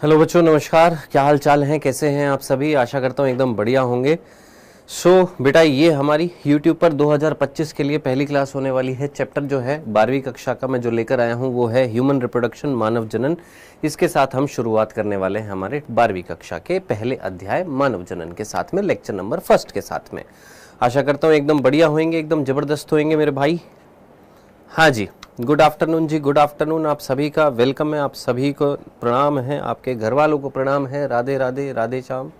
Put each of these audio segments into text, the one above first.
Hello बच्चों, नमस्कार। क्या हाल चाल हैं, कैसे हैं आप सभी? आशा करता हूँ एकदम बढ़िया होंगे। बेटा, ये हमारी YouTube पर 2025 के लिए पहली क्लास होने वाली है। चैप्टर जो है 12वीं कक्षा का मैं जो लेकर आया हूँ वो है ह्यूमन रिप्रोडक्शन, मानव जनन। इसके साथ हम शुरुआत करने वाले हैं हमारे 12वीं कक्षा के पहले अध्याय मानव जनन के साथ में, लेक्चर नंबर 1 के साथ में। आशा करता हूँ एकदम बढ़िया होंगे, एकदम जबरदस्त होंगे मेरे भाई। हाँ जी, गुड आफ्टरनून जी, गुड आफ्टरनून। आप सभी का वेलकम है, आप सभी को प्रणाम है, आपके घर वालों को प्रणाम है। राधे राधे, राधे श्याम,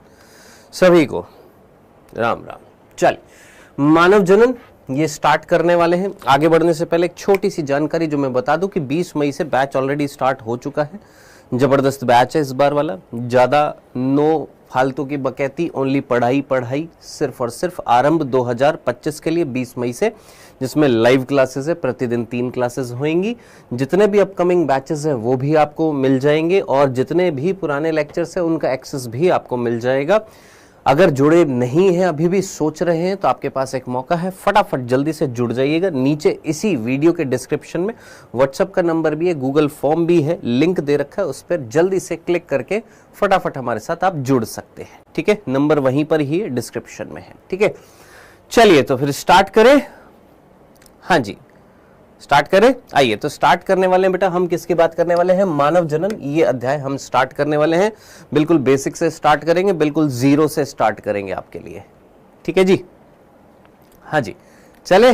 सभी को राम राम। चल, मानव जनन ये स्टार्ट करने वाले हैं। आगे बढ़ने से पहले एक छोटी सी जानकारी जो मैं बता दूं कि 20 मई से बैच ऑलरेडी स्टार्ट हो चुका है। जबरदस्त बैच है इस बार वाला, ज़्यादा नो फालतू की बकैती, ओनली पढ़ाई पढ़ाई, सिर्फ और सिर्फ आरंभ 2025 के लिए 20 मई से, जिसमें लाइव क्लासेस है, प्रतिदिन 3 क्लासेस होंगी। जितने भी अपकमिंग बैचेस हैं वो भी आपको मिल जाएंगे और जितने भी पुराने लेक्चर्स हैं उनका एक्सेस भी आपको मिल जाएगा। अगर जुड़े नहीं हैं, अभी भी सोच रहे हैं, तो आपके पास एक मौका है, फटाफट जल्दी से जुड़ जाइएगा। नीचे इसी वीडियो के डिस्क्रिप्शन में व्हाट्सएप का नंबर भी है, गूगल फॉर्म भी है, लिंक दे रखा है, उस पर जल्दी से क्लिक करके फटाफट हमारे साथ आप जुड़ सकते हैं। ठीक है, नंबर वहीं पर ही है, डिस्क्रिप्शन में है। ठीक है, चलिए तो फिर स्टार्ट करें। हाँ जी, स्टार्ट करें। आइए तो स्टार्ट करने वाले हैं बेटा, हम किसकी बात करने वाले हैं? मानव जनन। ये अध्याय हम स्टार्ट करने वाले हैं, बिल्कुल बेसिक से स्टार्ट करेंगे, बिल्कुल जीरो से स्टार्ट करेंगे आपके लिए। ठीक है जी, हाँ जी, चले।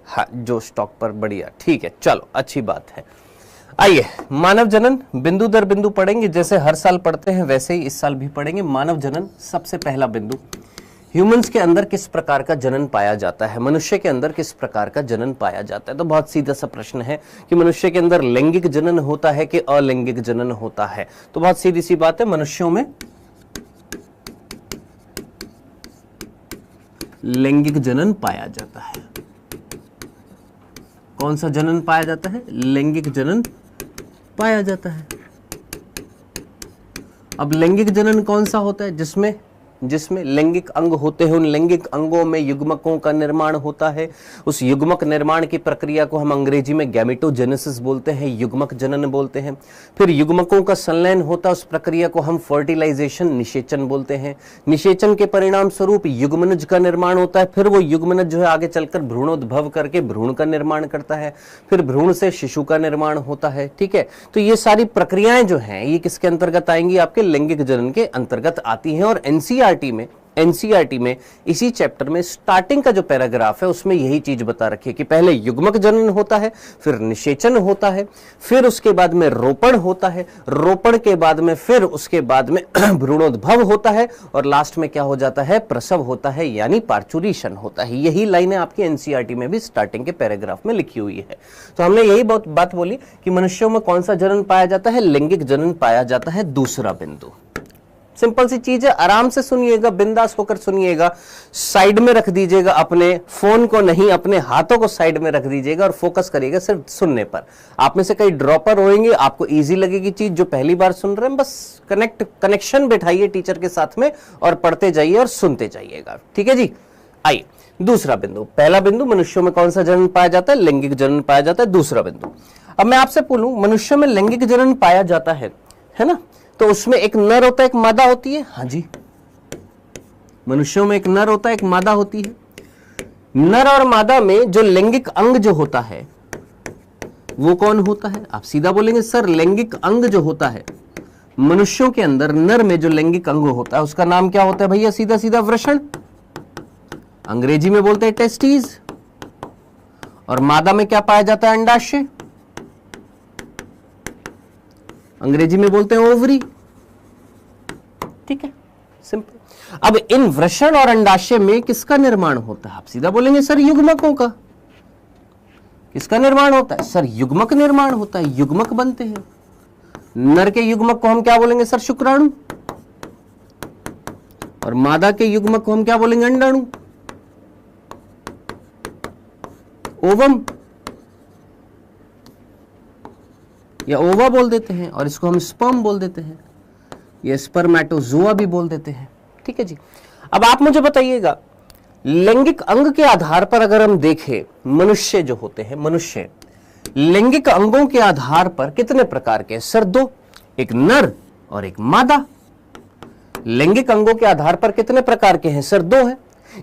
हाँ, जो स्टॉक पर, बढ़िया, ठीक है, चलो, अच्छी बात है। आइए, मानव जनन बिंदु दर बिंदु पढ़ेंगे, जैसे हर साल पढ़ते हैं वैसे ही इस साल भी पढ़ेंगे। मानव जनन, सबसे पहला बिंदु, ह्यूमंस के अंदर किस प्रकार का जनन पाया जाता है? मनुष्य के अंदर किस प्रकार का जनन पाया जाता है? तो बहुत सीधा सा प्रश्न है कि मनुष्य के अंदर लैंगिक जनन होता है कि अलैंगिक जनन होता है? तो बहुत सीधी सी बात है, मनुष्यों में लैंगिक जनन पाया जाता है। कौन सा जनन पाया जाता है? लैंगिक जनन पाया जाता है। अब लैंगिक जनन कौन सा होता है? जिसमें लैंगिक अंग होते हैं, उन लैंगिक अंगों में युग्मकों का निर्माण होता है। उस युग्मक निर्माण की प्रक्रिया को हम अंग्रेजी में गैमेटोजेनेसिस बोलते हैं, युग्मक जनन बोलते हैं। फिर युग्मकों का संलयन होता है, उस प्रक्रिया को हम फर्टिलाइजेशन, निषेचन बोलते हैं। निषेचन के परिणाम स्वरूप युग्मनज का निर्माण होता है। फिर वो युग्मनज जो है आगे चलकर भ्रूणोद्भव करके भ्रूण का निर्माण करता है। फिर भ्रूण से शिशु का निर्माण होता है। ठीक है, तो ये सारी प्रक्रियाएं जो हैं ये किसके अंतर्गत आएंगी? आपके लैंगिक जनन के अंतर्गत आती हैं। और एनसीईआरटी में इसी चैप्टर में स्टार्टिंग का जो पैराग्राफ है उसमें यही चीज बता रखी है कि पहले युग्मक जनन होता है, फिर निषेचन होता है, फिर उसके बाद में रोपण होता है, रोपण के बाद में फिर उसके बाद में भ्रूणोद्भव होता है, और लास्ट में क्या हो जाता है? प्रसव होता है, यानी पार्चुरेशन होता है। यही लाइनें आपकी एनसीईआरटी में भी स्टार्टिंग के पैराग्राफ में लिखी हुई है। तो हमने यही बात बोली कि मनुष्यों में कौन सा जनन पाया जाता है? लैंगिक जनन पाया जाता है। दूसरा बिंदु, सिंपल सी चीज है, आराम से सुनिएगा, बिंदास होकर सुनिएगा, साइड में रख दीजिएगा, अपने फोन को नहीं, अपने हाथों को साइड में रख दीजिएगा और फोकस करिएगा सिर्फ सुनने पर। आप में से कई ड्रॉपर होंगे, आपको इजी लगेगी चीज, जो पहली बार सुन रहे हैं बस कनेक्शन बैठाइए टीचर के साथ में और पढ़ते जाइए और सुनते जाइएगा। ठीक है जी, आइए दूसरा बिंदु। पहला बिंदु, मनुष्यों में कौन सा जनन पाया जाता है? लैंगिक जनन पाया जाता है। दूसरा बिंदु, अब मैं आपसे बोलूं, मनुष्यों में लैंगिक जनन पाया जाता है ना, तो उसमें एक नर होता है, एक मादा होती है। हाँ जी, मनुष्यों में एक नर होता है, एक मादा होती है। नर और मादा में जो लैंगिक अंग जो होता है वो कौन होता है? आप सीधा बोलेंगे सर, लैंगिक अंग जो होता है मनुष्यों के अंदर, नर में जो लैंगिक अंग होता है उसका नाम क्या होता है भैया? सीधा सीधा वृषण, अंग्रेजी में बोलते हैं टेस्टीज। और मादा में क्या पाया जाता है? अंडाशय, अंग्रेजी में बोलते हैं ओवरी। ठीक है, सिंपल। अब इन वृषण और अंडाशय में किसका निर्माण होता है? आप सीधा बोलेंगे सर, युग्मकों का। किसका निर्माण होता है? सर, युग्मक निर्माण होता है, युग्मक बनते हैं। नर के युग्मक को हम क्या बोलेंगे सर? शुक्राणु। और मादा के युग्मक को हम क्या बोलेंगे? अंडाणु, ओवम या ओवा बोल देते हैं, और इसको हम स्पर्म बोल देते हैं, या स्पर्मेटोजोआ भी बोल देते हैं। ठीक है जी, अब आप मुझे बताइएगा, लैंगिक अंग के आधार पर अगर हम देखें, मनुष्य जो होते हैं, मनुष्य लैंगिक अंगों के आधार पर कितने प्रकार के? सर, 2, एक नर और एक मादा। लैंगिक अंगों के आधार पर कितने प्रकार के हैं सर? 2 है।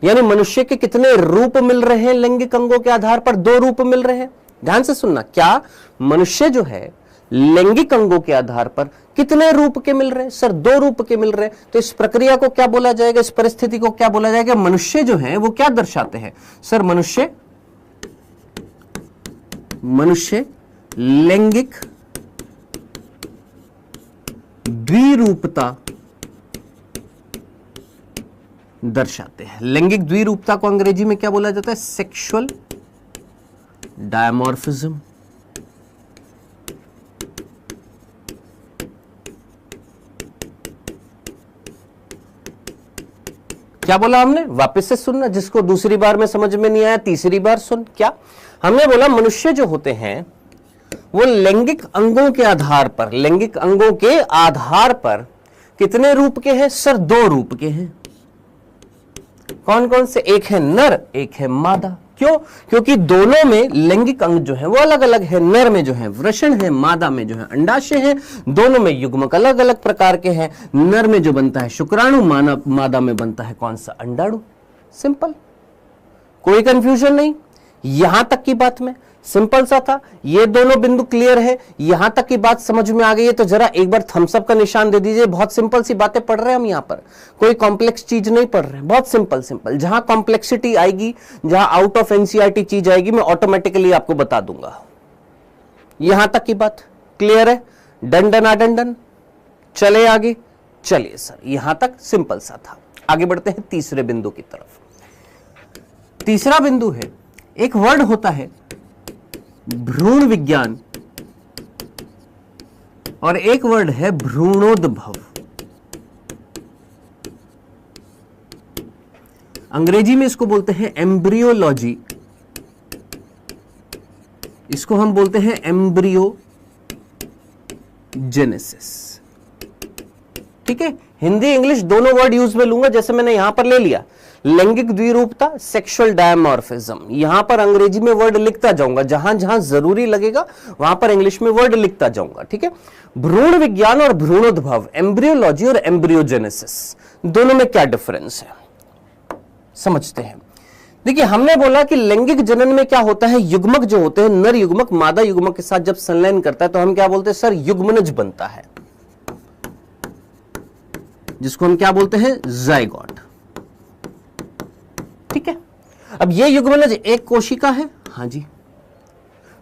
यानी मनुष्य के कितने रूप मिल रहे हैं? लैंगिक अंगों के आधार पर 2 रूप मिल रहे हैं। ध्यान से सुनना, क्या मनुष्य जो है लैंगिक अंगों के आधार पर कितने रूप के मिल रहे हैं सर? 2 रूप के मिल रहे हैं। तो इस प्रक्रिया को क्या बोला जाएगा? इस परिस्थिति को क्या बोला जाएगा? मनुष्य जो है वो क्या दर्शाते हैं सर? मनुष्य लैंगिक द्विरूपता दर्शाते हैं। लैंगिक द्विरूपता को अंग्रेजी में क्या बोला जाता है? Sexual dimorphism. क्या बोला हमने? वापस से सुनना, जिसको दूसरी बार में समझ में नहीं आया तीसरी बार सुन। क्या हमने बोला? मनुष्य जो होते हैं वो लैंगिक अंगों के आधार पर, लैंगिक अंगों के आधार पर कितने रूप के हैं सर? 2 रूप के हैं। कौन कौन से? एक है नर, एक है मादा। क्यों? क्योंकि दोनों में लैंगिक अंग जो है वो अलग अलग है। नर में जो है वृषण है, मादा में जो है अंडाशय है। दोनों में युग्मक अलग अलग प्रकार के हैं। नर में जो बनता है शुक्राणु, मादा में बनता है कौन सा? अंडाणु। सिंपल, कोई कंफ्यूजन नहीं। यहां तक की बात में सिंपल सा था। ये दोनों बिंदु क्लियर है, यहां तक की बात समझ में आ गई है तो जरा एक बार थम्स अप का निशान दे दीजिए। बहुत सिंपल सी बातें पढ़ रहे हैं हम यहां पर, कोई कॉम्प्लेक्स चीज नहीं पढ़ रहे हैं, बहुत सिंपल सिंपल। जहां कॉम्प्लेक्सिटी आएगी, जहां आउट ऑफ एनसीईआरटी चीज आएगी, मैं ऑटोमेटिकली आपको बता दूंगा। यहां तक की बात क्लियर है? Done done done done. चले आगे, चलिए सर, यहां तक सिंपल सा था। आगे बढ़ते हैं तीसरे बिंदु की तरफ। तीसरा बिंदु है, एक वर्ड होता है भ्रूण विज्ञान और एक वर्ड है भ्रूणोद्भव। अंग्रेजी में इसको बोलते हैं एम्ब्रियोलॉजी, इसको हम बोलते हैं एम्ब्रियोजेनेसिस। ठीक है, हिंदी इंग्लिश दोनों वर्ड यूज में लूंगा, जैसे मैंने यहां पर ले लिया लैंगिक द्विरूपता, सेक्सुअल डायमॉर्फिज्म। यहां पर अंग्रेजी में वर्ड लिखता जाऊंगा, जहां जहां जरूरी लगेगा वहां पर इंग्लिश में वर्ड लिखता जाऊंगा। ठीक है, भ्रूण विज्ञान और भ्रूणोद्भव, एम्ब्रियोलॉजी और एम्ब्रियोजेनेसिस, दोनों में क्या डिफरेंस है समझते हैं। देखिए, हमने बोला कि लैंगिक जनन में क्या होता है, युग्मक जो होते हैं, नर युग्मक मादा युग्मक के साथ जब संलयन करता है तो हम क्या बोलते हैं सर? युग्मनज बनता है, जिसको हम क्या बोलते हैं? जाइगोट। ठीक है, अब ये युग्मनज एक कोशिका है, हाँ जी।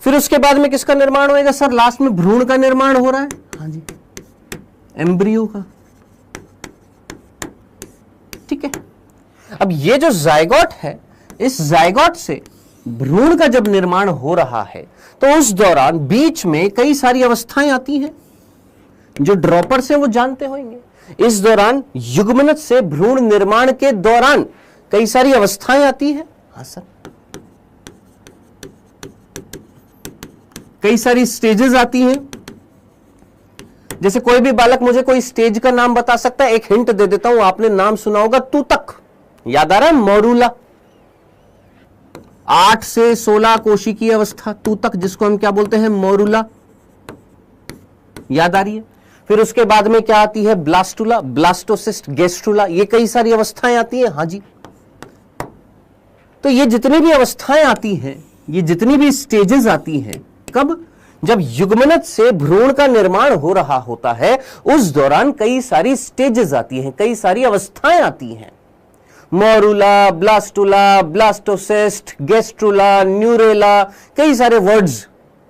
फिर उसके बाद में किसका निर्माण होएगा सर? लास्ट में भ्रूण का निर्माण हो रहा है, हाँ जी, एम्ब्रियो का। ठीक है, अब ये जो जाइगोट है, इस जाइगोट से भ्रूण का जब निर्माण हो रहा है तो उस दौरान बीच में कई सारी अवस्थाएं आती हैं, जो ड्रॉपर से वो जानते होंगे। इस दौरान युग्मनज से भ्रूण निर्माण के दौरान कई सारी अवस्थाएं आती हैं, हाँ सर, कई सारी स्टेजेस आती हैं। जैसे कोई भी बालक मुझे कोई स्टेज का नाम बता सकता है? एक हिंट दे देता हूं, आपने नाम सुना होगा तूतक, याद आ रहा है? मोरूला, 8 से 16 कोशिकीय अवस्था तूतक, जिसको हम क्या बोलते हैं? मोरूला, याद आ रही है? फिर उसके बाद में क्या आती है? ब्लास्टुला, ब्लास्टोसिस्ट, गेस्ट्रुला, ये कई सारी अवस्थाएं आती हैं, हाँ जी। तो ये जितनी भी अवस्थाएं आती हैं, ये जितनी भी स्टेजेस आती हैं, कब? जब युग्मनज से भ्रूण का निर्माण हो रहा होता है, उस दौरान कई सारी स्टेजेस आती हैं, कई सारी अवस्थाएं आती हैं। मोरूला, ब्लास्टुला, ब्लास्टोसिस्ट, गेस्ट्रुला, न्यूरेला, कई सारे वर्ड्स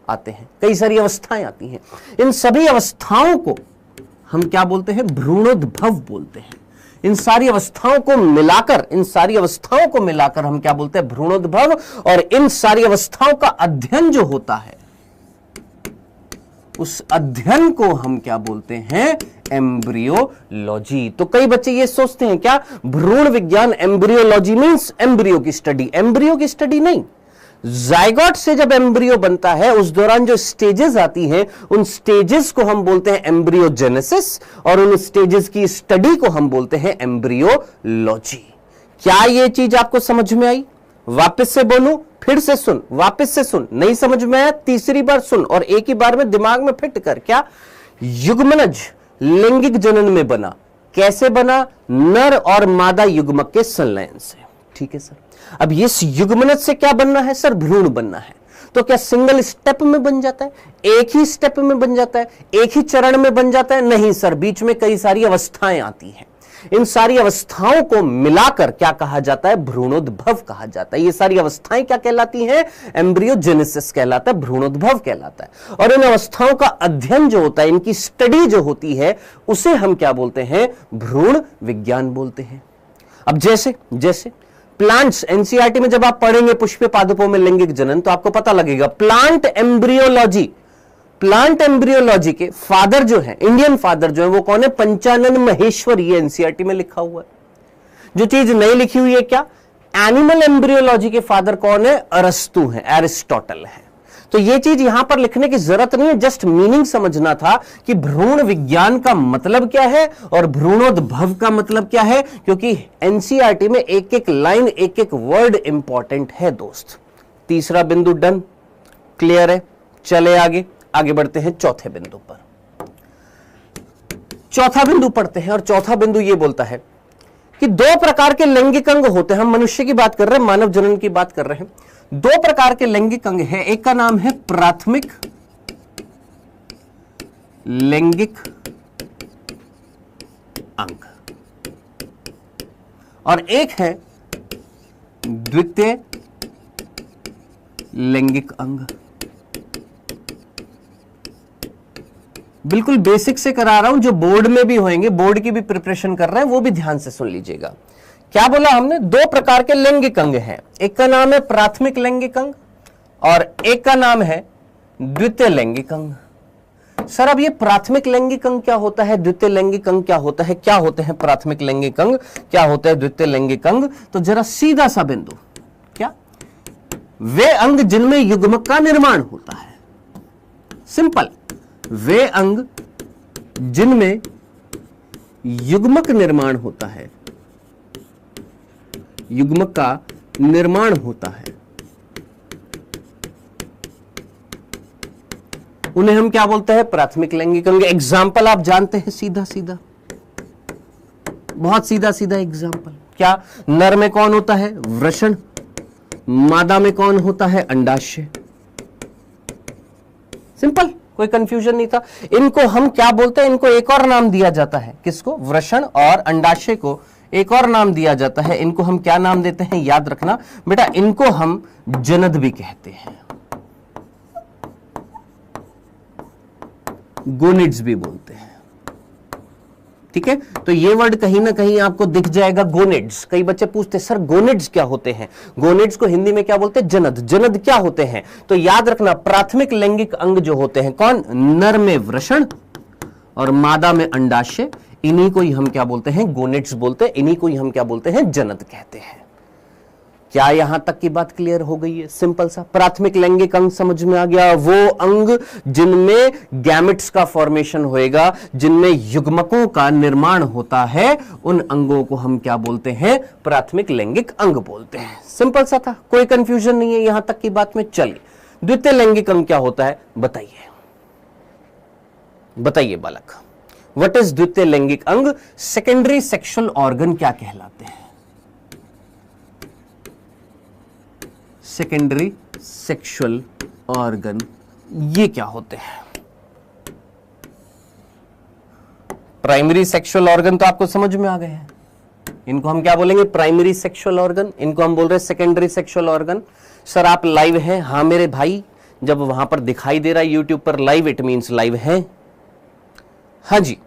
आते हैं, कई सारी अवस्थाएं आती हैं। इन सभी अवस्थाओं को हम क्या बोलते हैं? भ्रूणोद्भव बोलते हैं। इन सारी अवस्थाओं को मिलाकर, इन सारी अवस्थाओं को मिलाकर हम क्या बोलते हैं? भ्रूणोद्भव। और इन सारी अवस्थाओं का अध्ययन जो होता है, उस अध्ययन को हम क्या बोलते हैं? एम्ब्रियोलॉजी। तो कई बच्चे ये सोचते हैं क्या, भ्रूण विज्ञान एम्ब्रियोलॉजी मींस एम्ब्रियो की स्टडी? एम्ब्रियो की स्टडी नहीं, जाइगोट से जब एम्ब्रियो बनता है उस दौरान जो स्टेजेस आती हैं, उन स्टेजेस को हम बोलते हैं एम्ब्रियोजेनेसिस, और उन स्टेजेस की स्टडी को हम बोलते हैं एम्ब्रियोलॉजी। क्या ये चीज आपको समझ में आई? वापस से बोलूं, फिर से सुन, वापस से सुन, नहीं समझ में आया तीसरी बार सुन, और एक ही बार में दिमाग में फिट कर। क्या? युग्मनज लैंगिक जनन में बना। कैसे बना? नर और मादा युग्मक के संलयन से। ठीक है सर। अब इस युग्मनज से क्या बनना है सर? भ्रूण बनना है। तो क्या सिंगल स्टेप में बन जाता है? एक ही स्टेप में बन जाता है? एक ही चरण में बन जाता है? नहीं सर, बीच में कई सारी अवस्थाएं आती हैं। इन सारी अवस्थाओं को मिलाकर क्या कहा जाता है? भ्रूणोद्भव कहा जाता है। ये सारी अवस्थाएं क्या कहलाती हैं? एम्ब्रियोजेनेसिस कहलाता है, भ्रूणोद्भव कहलाता है। और इन अवस्थाओं का अध्ययन जो होता है, इनकी स्टडी जो होती है, उसे हम क्या बोलते हैं? भ्रूण विज्ञान बोलते हैं। अब जैसे जैसे प्लांट्स, एनसीईआरटी में जब आप पढ़ेंगे पुष्प पादपों में लैंगिक जनन, तो आपको पता लगेगा प्लांट एम्ब्रियोलॉजी के फादर जो है, इंडियन फादर जो है, वो कौन है? पंचानन महेश्वर। ये एनसीईआरटी में लिखा हुआ है। जो चीज नहीं लिखी हुई है क्या? एनिमल एम्ब्रियोलॉजी के फादर कौन है? अरस्तु है, एरिस्टोटल है। तो ये चीज यहां पर लिखने की जरूरत नहीं है, जस्ट मीनिंग समझना था कि भ्रूण विज्ञान का मतलब क्या है और भ्रूणोद्भव का मतलब क्या है, क्योंकि एनसीईआरटी में एक एक लाइन, एक एक वर्ड इंपॉर्टेंट है दोस्त। तीसरा बिंदु डन, क्लियर है। चले आगे बढ़ते हैं चौथे बिंदु पर। चौथा बिंदु पढ़ते हैं और चौथा बिंदु ये बोलता है कि दो प्रकार के लैंगिक अंग होते हैं। हम मनुष्य की बात कर रहे हैं, मानव जनन की बात कर रहे हैं। दो प्रकार के लैंगिक अंग हैं। एक का नाम है प्राथमिक लैंगिक अंग और एक है द्वितीय लैंगिक अंग। बिल्कुल बेसिक से करा रहा हूं, जो बोर्ड में भी होंगे, बोर्ड की भी प्रिपरेशन कर रहे हैं, वो भी ध्यान से सुन लीजिएगा। क्या बोला हमने? दो प्रकार के लैंगिक अंग हैं। एक का नाम है प्राथमिक लैंगिक अंग और एक का नाम है द्वितीय लैंगिक अंग। सर अब ये प्राथमिक लैंगिक अंग क्या होता है? द्वितीय लैंगिक अंग क्या होता है? क्या होते हैं प्राथमिक लैंगिक अंग? क्या होता है द्वितीय लैंगिक अंग? तो जरा सीधा सा बिंदु, क्या? वे अंग जिनमें युग्मक का निर्माण होता है। सिंपल। वे अंग जिनमें युग्मक निर्माण होता है, युग्मक का निर्माण होता है, उन्हें हम क्या बोलते हैं? प्राथमिक लैंगिक अंग। एग्जाम्पल आप जानते हैं, सीधा सीधा, बहुत सीधा सीधा एग्जाम्पल। क्या? नर में कौन होता है? वृषण। मादा में कौन होता है? अंडाशय। सिंपल, कोई कंफ्यूजन नहीं था। इनको हम क्या बोलते हैं? इनको एक और नाम दिया जाता है। किसको? वृषण और अंडाशय को एक और नाम दिया जाता है। इनको हम क्या नाम देते हैं? याद रखना बेटा, इनको हम जनद भी कहते हैं, गोनिड्स भी बोलते हैं। ठीक है, तो ये वर्ड कहीं ना कहीं आपको दिख जाएगा, गोनिड्स। कई बच्चे पूछते सर गोनिड्स क्या होते हैं? गोनिड्स को हिंदी में क्या बोलते हैं? जनद। जनद क्या होते हैं? तो याद रखना, प्राथमिक लैंगिक अंग जो होते हैं, कौन? नर में वृषण और मादा में अंडाशय, इन्हीं को ही हम क्या बोलते हैं? गोनिड्स बोलते हैं। इन्हीं को ही हम क्या बोलते हैं? जनद कहते हैं। क्या यहां तक की बात क्लियर हो गई है? सिंपल सा। प्राथमिक लैंगिक अंग समझ में आ गया। वो अंग जिनमें गैमेट्स का फॉर्मेशन होएगा, जिनमें युग्मकों का निर्माण होता है, उन अंगों को हम क्या बोलते हैं? प्राथमिक लैंगिक अंग बोलते हैं। सिंपल सा था, कोई कंफ्यूजन नहीं है यहां तक की बात में। चलिए, द्वितीय लैंगिक अंग क्या होता है? बताइए बताइए बालक, व्हाट इज द्वितीय लैंगिक अंग? सेकेंडरी सेक्सुअल ऑर्गन क्या कहलाते हैं? सेकेंडरी सेक्सुअल ऑर्गन ये क्या होते हैं? प्राइमरी सेक्सुअल ऑर्गन तो आपको समझ में आ गए हैं। इनको हम क्या बोलेंगे? Primary sexual organ. इनको हम बोल रहे हैं सेकेंडरी सेक्सुअल ऑर्गन। सर आप लाइव हैं? हाँ मेरे भाई, जब वहां पर दिखाई दे रहा है यूट्यूब पर लाइव, इट मींस लाइव है। हाँ जी,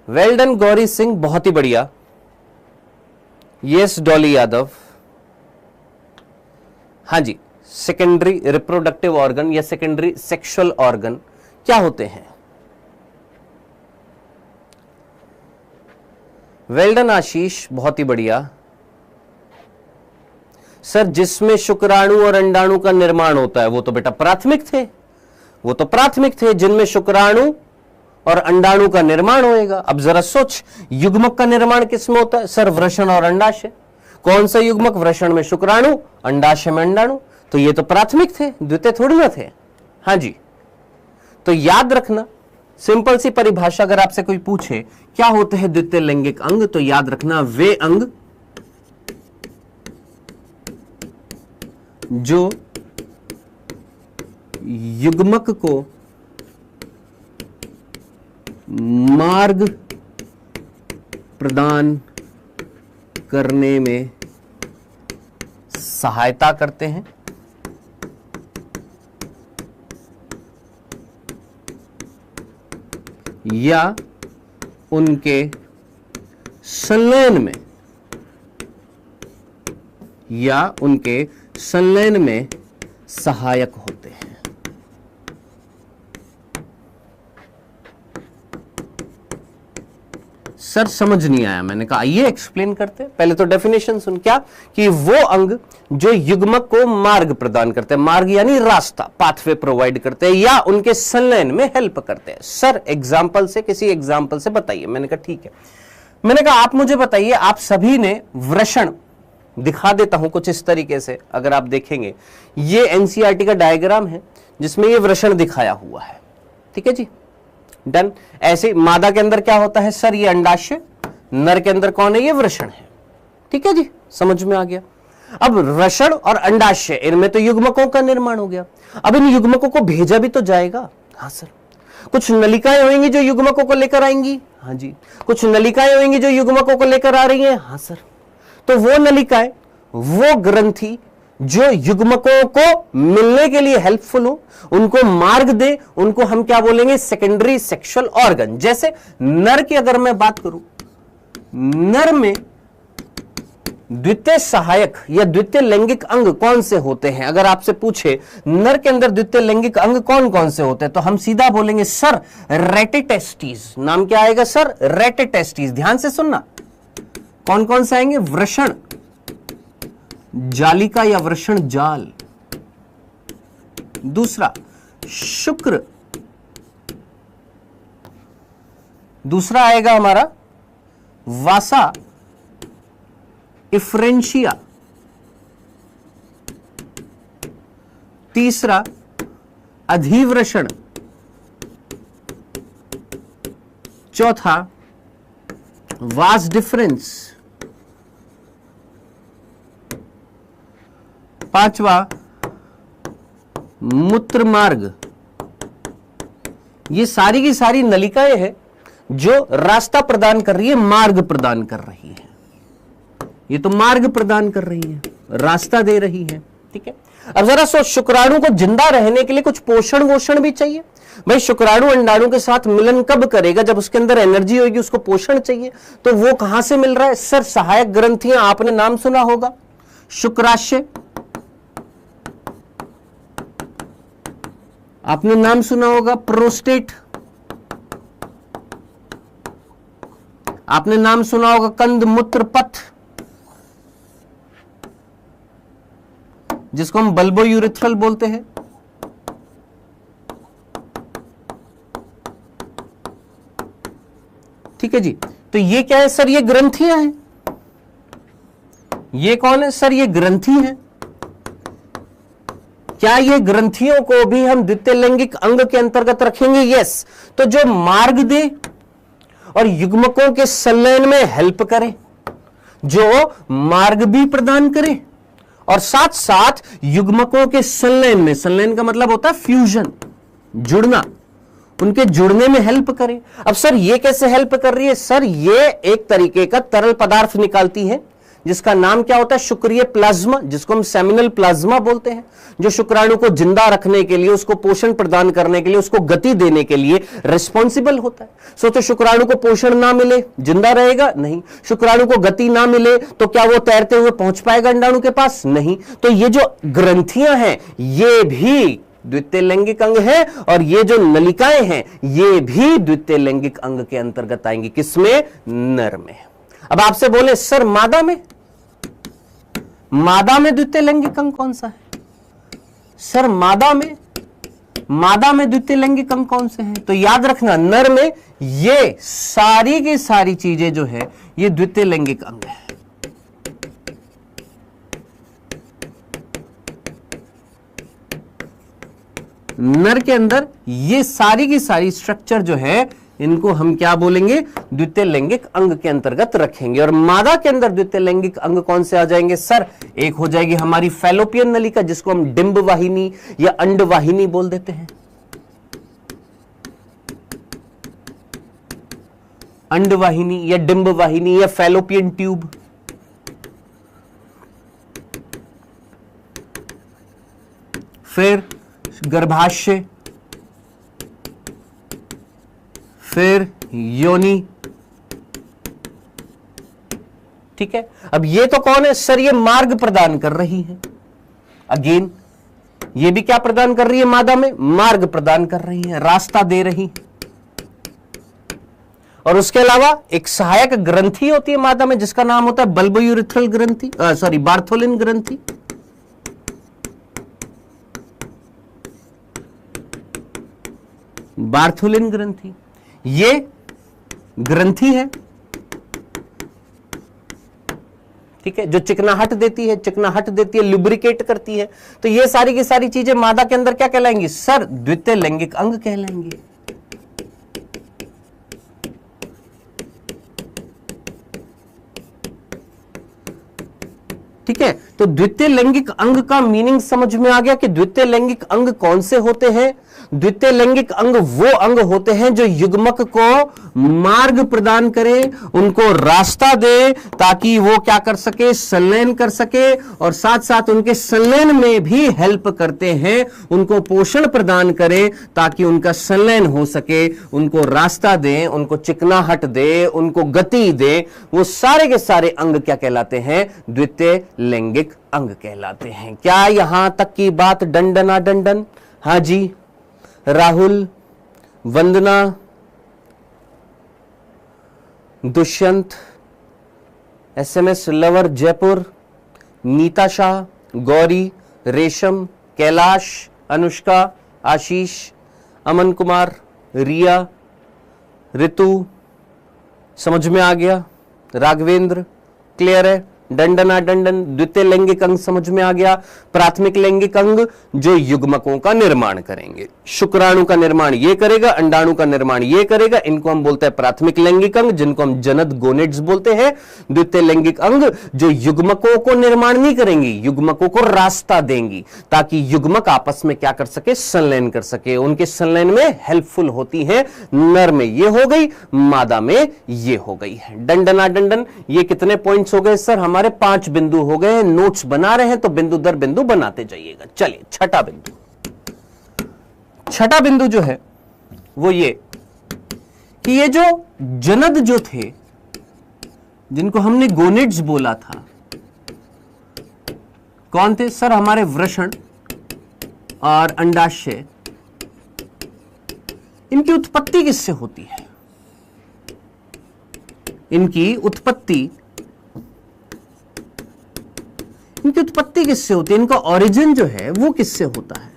वेल डन गौरी सिंह, बहुत ही बढ़िया। यस डॉली यादव, हाँ जी। सेकेंडरी रिप्रोडक्टिव ऑर्गन या सेकेंडरी सेक्सुअल ऑर्गन क्या होते हैं? वेल डन आशीष, बहुत ही बढ़िया। सर जिसमें शुक्राणु और अंडाणु का निर्माण होता है, वो तो बेटा प्राथमिक थे, वो तो प्राथमिक थे जिनमें शुक्राणु और अंडाणु का निर्माण होएगा। अब जरा सोच, युग्मक का निर्माण किसमें होता है? सर वृषण और अंडाशय। कौन सा युग्मक? वृषण में शुक्राणु, अंडाशय में अंडाणु। तो ये तो प्राथमिक थे, द्वितीय थोड़ी ना थे। हाँ जी, तो याद रखना सिंपल सी परिभाषा अगर आपसे कोई पूछे क्या होते हैं द्वितीय लैंगिक अंग, तो याद रखना वे अंग जो युग्मक को मार्ग प्रदान करने में सहायता करते हैं या उनके संलयन में सहायक होते हैं। सर समझ नहीं आया, मैंने कहा आइए एक्सप्लेन करते हैं। पहले तो डेफिनेशन सुन, क्या कि वो अंग जो युग्मक को मार्ग प्रदान करते हैं, मार्ग यानी रास्ता, पाथवे प्रोवाइड करते हैं या उनके संलयन में हेल्प करते हैं। सर एग्जाम्पल से, किसी एग्जाम्पल से बताइए। मैंने कहा ठीक है। मैंने कहा आप मुझे बताइए, आप सभी ने वृषण, दिखा देता हूं कुछ इस तरीके से, अगर आप देखेंगे ये एनसीईआरटी का डायग्राम है जिसमें ये वृषण दिखाया हुआ है, ठीक है जी, डन। ऐसे मादा के अंदर क्या होता है सर, ये अंडाशय, नर के अंदर कौन है, ये वृषण है, ठीक है जी, समझ में आ गया। अब वृषण और अंडाशय, इनमें तो युग्मकों का निर्माण हो गया। अब इन युग्मकों को भेजा भी तो जाएगा, हाँ सर। कुछ नलिकाएं होंगी जो युग्मकों को लेकर आएंगी, हाँ जी। कुछ नलिकाएं होंगी जो युग्मकों को लेकर आ रही हैं, हाँ सर। तो वो नलिकाएं, वो ग्रंथि जो युग्मकों को मिलने के लिए हेल्पफुल हो, उनको मार्ग दे, उनको हम क्या बोलेंगे, सेकेंडरी सेक्सुअल ऑर्गन। जैसे नर की अगर मैं बात करूं, नर में द्वितीय सहायक या द्वितीय लैंगिक अंग कौन से होते हैं, अगर आपसे पूछे नर के अंदर द्वितीय लैंगिक अंग कौन कौन से होते हैं, तो हम सीधा बोलेंगे सर रेटिटेस्टिस। नाम क्या आएगा सर, रेटिटेस्टिस। ध्यान से सुनना, कौन कौन से आएंगे, वृषण जालिका या वृषण जाल, दूसरा शुक्र, दूसरा आएगा हमारा वासा इफ्रेंशिया, तीसरा अधिवृषण, चौथा वास डिफरेंस, पांचवा मूत्र मार्ग। ये सारी की सारी नलिकाएं हैं जो रास्ता प्रदान कर रही है, मार्ग प्रदान कर रही है। ये तो मार्ग प्रदान कर रही है, रास्ता दे रही है, ठीक है। अब जरा सोच, शुक्राणु को जिंदा रहने के लिए कुछ पोषण वोषण भी चाहिए। भाई शुक्राणु अंडाणु के साथ मिलन कब करेगा, जब उसके अंदर एनर्जी होगी, उसको पोषण चाहिए। तो वो कहां से मिल रहा है सर, सहायक ग्रंथियां, आपने नाम सुना होगा, शुक्राशय, आपने नाम सुना होगा प्रोस्टेट, आपने नाम सुना होगा कंद मूत्र पथ, जिसको हम बल्बो यूरिथ्रल बोलते हैं। ठीक है जी। तो ये क्या है सर, ये ग्रंथियां हैं। ये कौन है सर, ये ग्रंथि हैं। क्या ये ग्रंथियों को भी हम द्वितीय लैंगिक अंग के अंतर्गत रखेंगे? यस। तो जो मार्ग दे और युग्मकों के संलयन में हेल्प करे, जो मार्ग भी प्रदान करे और साथ साथ युग्मकों के संलयन में, संलयन का मतलब होता है फ्यूजन, जुड़ना, उनके जुड़ने में हेल्प करे। अब सर ये कैसे हेल्प कर रही है? सर ये एक तरीके का तरल पदार्थ निकालती है जिसका नाम क्या होता है, शुक्रीय प्लाज्मा, जिसको हम सेमिनल प्लाज्मा बोलते हैं, जो शुक्राणु को जिंदा रखने के लिए, उसको पोषण प्रदान करने के लिए, उसको गति देने के लिए रिस्पॉन्सिबल होता है। सोचो शुक्राणु को पोषण ना मिले, जिंदा रहेगा? नहीं। शुक्राणु को गति ना मिले तो क्या वो तैरते हुए पहुंच पाएगा अंडाणु के पास? नहीं। तो ये जो ग्रंथियां हैं ये भी द्वितीय लैंगिक अंग है और ये जो नलिकाएं हैं ये भी द्वितीय लैंगिक अंग के अंतर्गत आएंगी। किसमें? नर में। अब आपसे बोले सर मादा में, मादा में द्वितीय लैंगिक अंग कौन सा है? सर मादा में द्वितीय लैंगिक अंग कौन से हैं? तो याद रखना, नर में ये सारी की सारी चीजें जो है ये द्वितीय लैंगिक अंग है। नर के अंदर ये सारी की सारी स्ट्रक्चर जो है इनको हम क्या बोलेंगे, द्वितीय लैंगिक अंग के अंतर्गत रखेंगे। और मादा के अंदर द्वितीय लैंगिक अंग कौन से आ जाएंगे सर, एक हो जाएगी हमारी फैलोपियन नलिका जिसको हम डिंब वाहिनी या अंड वाहिनी बोल देते हैं, अंड वाहिनी या डिंब वाहिनी या फैलोपियन ट्यूब। फिर गर्भाशय, फिर योनि। ठीक है, अब ये तो कौन है सर, ये मार्ग प्रदान कर रही है। अगेन ये भी क्या प्रदान कर रही है, मादा में मार्ग प्रदान कर रही है, रास्ता दे रही है। और उसके अलावा एक सहायक ग्रंथि होती है मादा में जिसका नाम होता है बल्बोयूरेथ्रल ग्रंथि, सॉरी बार्थोलिन ग्रंथि। बार्थोलिन ग्रंथि ये ग्रंथि है, ठीक है, जो चिकनाहट देती है, लुब्रिकेट करती है। तो ये सारी की सारी चीजें मादा के अंदर क्या कहलाएंगी सर, द्वितीय लैंगिक अंग कहलाएंगे। ठीक है, तो द्वितीय लैंगिक अंग का मीनिंग समझ में आ गया कि द्वितीय लैंगिक अंग कौन से होते हैं। द्वितीय लैंगिक अंग वो अंग होते हैं जो युग्मक को मार्ग प्रदान करें, उनको रास्ता दे ताकि वो क्या कर सके, संलयन कर सके, और साथ साथ उनके संलयन में भी हेल्प करते हैं, उनको पोषण प्रदान करें ताकि उनका संलयन हो सके, उनको रास्ता दें, उनको चिकनाहट दे, उनको गति दे। वो सारे के सारे अंग क्या कहलाते हैं, द्वितीय लैंगिक अंग कहलाते हैं। क्या यहां तक की बात डंडना डंडन? हाँ जी, राहुल, वंदना, दुष्यंत, एसएमएस लवर जयपुर, नीता शाह, गौरी, रेशम, कैलाश, अनुष्का, आशीष, अमन कुमार, रिया, ऋतु, समझ में आ गया, राघवेंद्र, क्लियर है। दंडना दंडन द्वितीय लैंगिक अंग समझ में आ गया। प्राथमिक लैंगिक अंग जो युग्मकों का निर्माण करेंगे, शुक्राणु का निर्माण ये करेगा, अंडाणु का निर्माण ये करेगा, इनको हम बोलते हैं प्राथमिक लैंगिक अंग, जिनको हम जनद गोनेड्स बोलते हैं। द्वितीय लैंगिक अंग जो युग्मकों को निर्माण नहीं करेंगी, युग्मकों को रास्ता देंगी ताकि युग्मक आपस में क्या कर सके, संलयन कर सके, उनके संलयन में हेल्पफुल होती है। नर में ये हो गई, मादा में ये हो गई है। दंडना दंडन ये कितने पॉइंट्स हो गए सर? हमारे 5 बिंदु हो गए। नोट्स बना रहे हैं तो बिंदु दर बिंदु बनाते जाइएगा। चलिए छठा बिंदु, छठा बिंदु जो है वो ये कि ये जो जनद जो थे जिनको हमने गोनेड्स बोला था, कौन थे सर? हमारे वृषण और अंडाशय। इनकी उत्पत्ति किससे होती है? इनकी उत्पत्ति किससे होती है? इनका ओरिजिन जो है वो किससे होता है?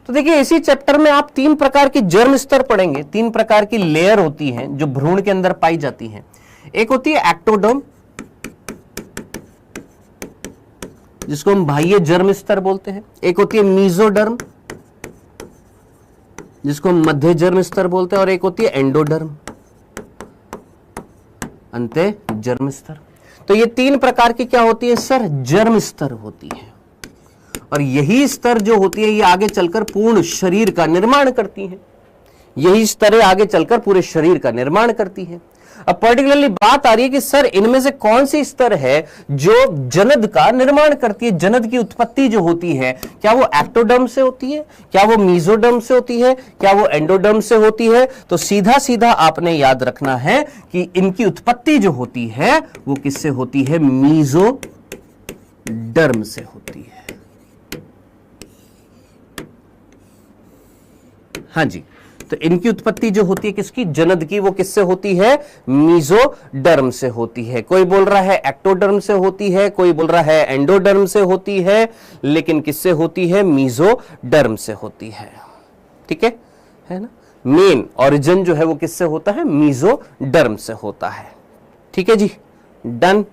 तो देखिए इसी चैप्टर में आप 3 प्रकार की जर्म स्तर पढ़ेंगे। 3 प्रकार की लेयर होती हैं जो भ्रूण के अंदर पाई जाती हैं। एक होती है एक्टोडर्म, जिसको हम बाह्य जर्म स्तर बोलते हैं। एक होती है मीजोडर्म, जिसको हम मध्य जर्म स्तर बोलते हैं। और एक होती है एंडोडर्म, अंत्य जर्म स्तर। तो ये 3 प्रकार की क्या होती है सर? जर्म स्तर होती है। और यही स्तर जो होती है ये आगे चलकर पूर्ण शरीर का निर्माण करती है। यही स्तरें आगे चलकर पूरे शरीर का निर्माण करती है। अब पर्टिकुलरली बात आ रही है कि सर इनमें से कौन सी स्तर है जो जनद का निर्माण करती है? जनद की उत्पत्ति जो होती है, क्या वो एक्टोडर्म से होती है, क्या वो मीजोडर्म से होती है, क्या वो एंडोडर्म से होती है? तो सीधा सीधा आपने याद रखना है कि इनकी उत्पत्ति जो होती है वो किससे होती है? मीजोडर्म से होती है। हाँ जी, तो इनकी उत्पत्ति जो होती है किसकी? जनद की, वो किससे होती है? मीजोडर्म से होती है। कोई बोल रहा है एक्टोडर्म से होती है, कोई बोल रहा है एंडोडर्म से होती है, लेकिन किससे होती है? मीजोडर्म से होती है। ठीक है ना? मेन ओरिजिन जो है वो किससे होता है? मीजोडर्म से होता है। ठीक है जी, डन,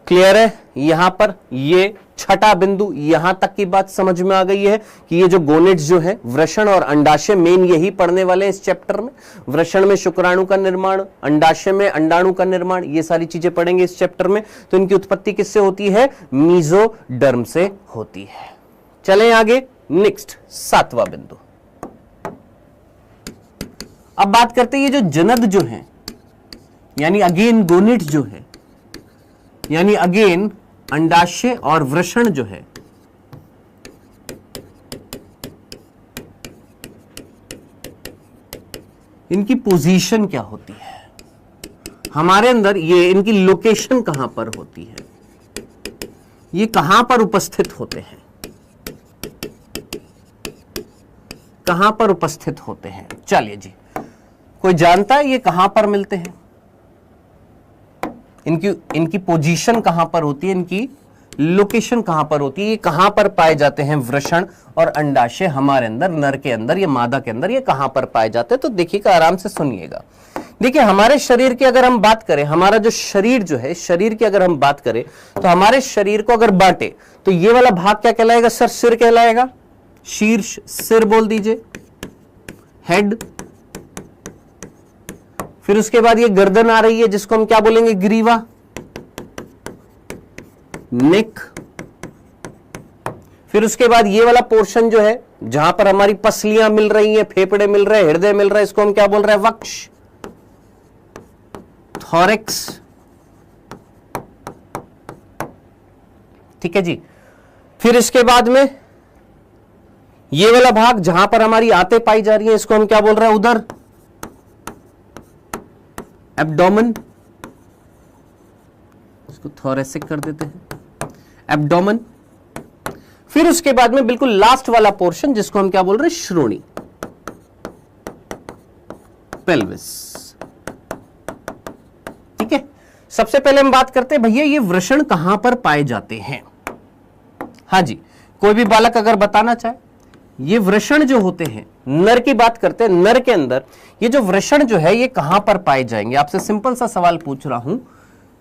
क्लियर है? यहां पर ये छठा बिंदु, यहां तक की बात समझ में आ गई है कि ये जो गोनेड्स जो है, वृषण और अंडाशय, मेन यही पढ़ने वाले हैं इस चैप्टर में। वृषण में शुक्राणु का निर्माण, अंडाशय में अंडाणु का निर्माण, ये सारी चीजें पढ़ेंगे इस चैप्टर में। तो इनकी उत्पत्ति किससे होती है? मीजोडर्म से होती है। चलें आगे, नेक्स्ट 7वां बिंदु। अब बात करते हैं ये जो जनद जो है, यानी अगेन गोनेड जो है, यानी अगेन अंडाशय और वृषण जो है, इनकी पोजीशन क्या होती है हमारे अंदर, ये इनकी लोकेशन कहां पर होती है, ये कहां पर उपस्थित होते हैं, कहां पर उपस्थित होते हैं? चलिए जी, कोई जानता है ये कहां पर मिलते हैं? इनकी पोजीशन कहां पर होती है, इनकी लोकेशन कहां पर होती है, ये कहां पर पाए जाते हैं? वृषण और अंडाशय हमारे अंदर, नर के अंदर या मादा के अंदर, ये कहां पर पाए जाते हैं? तो देखिएगा, आराम से सुनिएगा। देखिए, हमारे शरीर की अगर हम बात करें, हमारा जो शरीर जो है, शरीर की अगर हम बात करें तो हमारे शरीर को अगर बांटे तो ये वाला भाग क्या कहलाएगा सर? सिर कहलाएगा। शीर्ष, सिर बोल दीजिए, हेड। फिर उसके बाद ये गर्दन आ रही है जिसको हम क्या बोलेंगे? ग्रीवा, नेक। फिर उसके बाद ये वाला पोर्शन जो है जहां पर हमारी पसलियां मिल रही हैं, फेफड़े मिल रहे हैं, हृदय मिल रहा है, इसको हम क्या बोल रहे हैं? वक्ष, थॉरेक्स। ठीक है जी। फिर इसके बाद में ये वाला भाग जहां पर हमारी आंतें पाई जा रही है, इसको हम क्या बोल रहे हैं? उदर, एब्डोमेन, इसको थोरेसिक कर देते हैं, एब्डोमेन। फिर उसके बाद में बिल्कुल लास्ट वाला पोर्शन जिसको हम क्या बोल रहे हैं? श्रोणी, पेल्विस। ठीक है, सबसे पहले हम बात करते हैं भैया ये वृषण कहां पर पाए जाते हैं। हाँ जी, कोई भी बालक अगर बताना चाहे, ये वृषण जो होते हैं, नर की बात करते हैं, नर के अंदर ये जो वृषण जो है ये कहां पर पाए जाएंगे? आपसे सिंपल सा सवाल पूछ रहा हूं,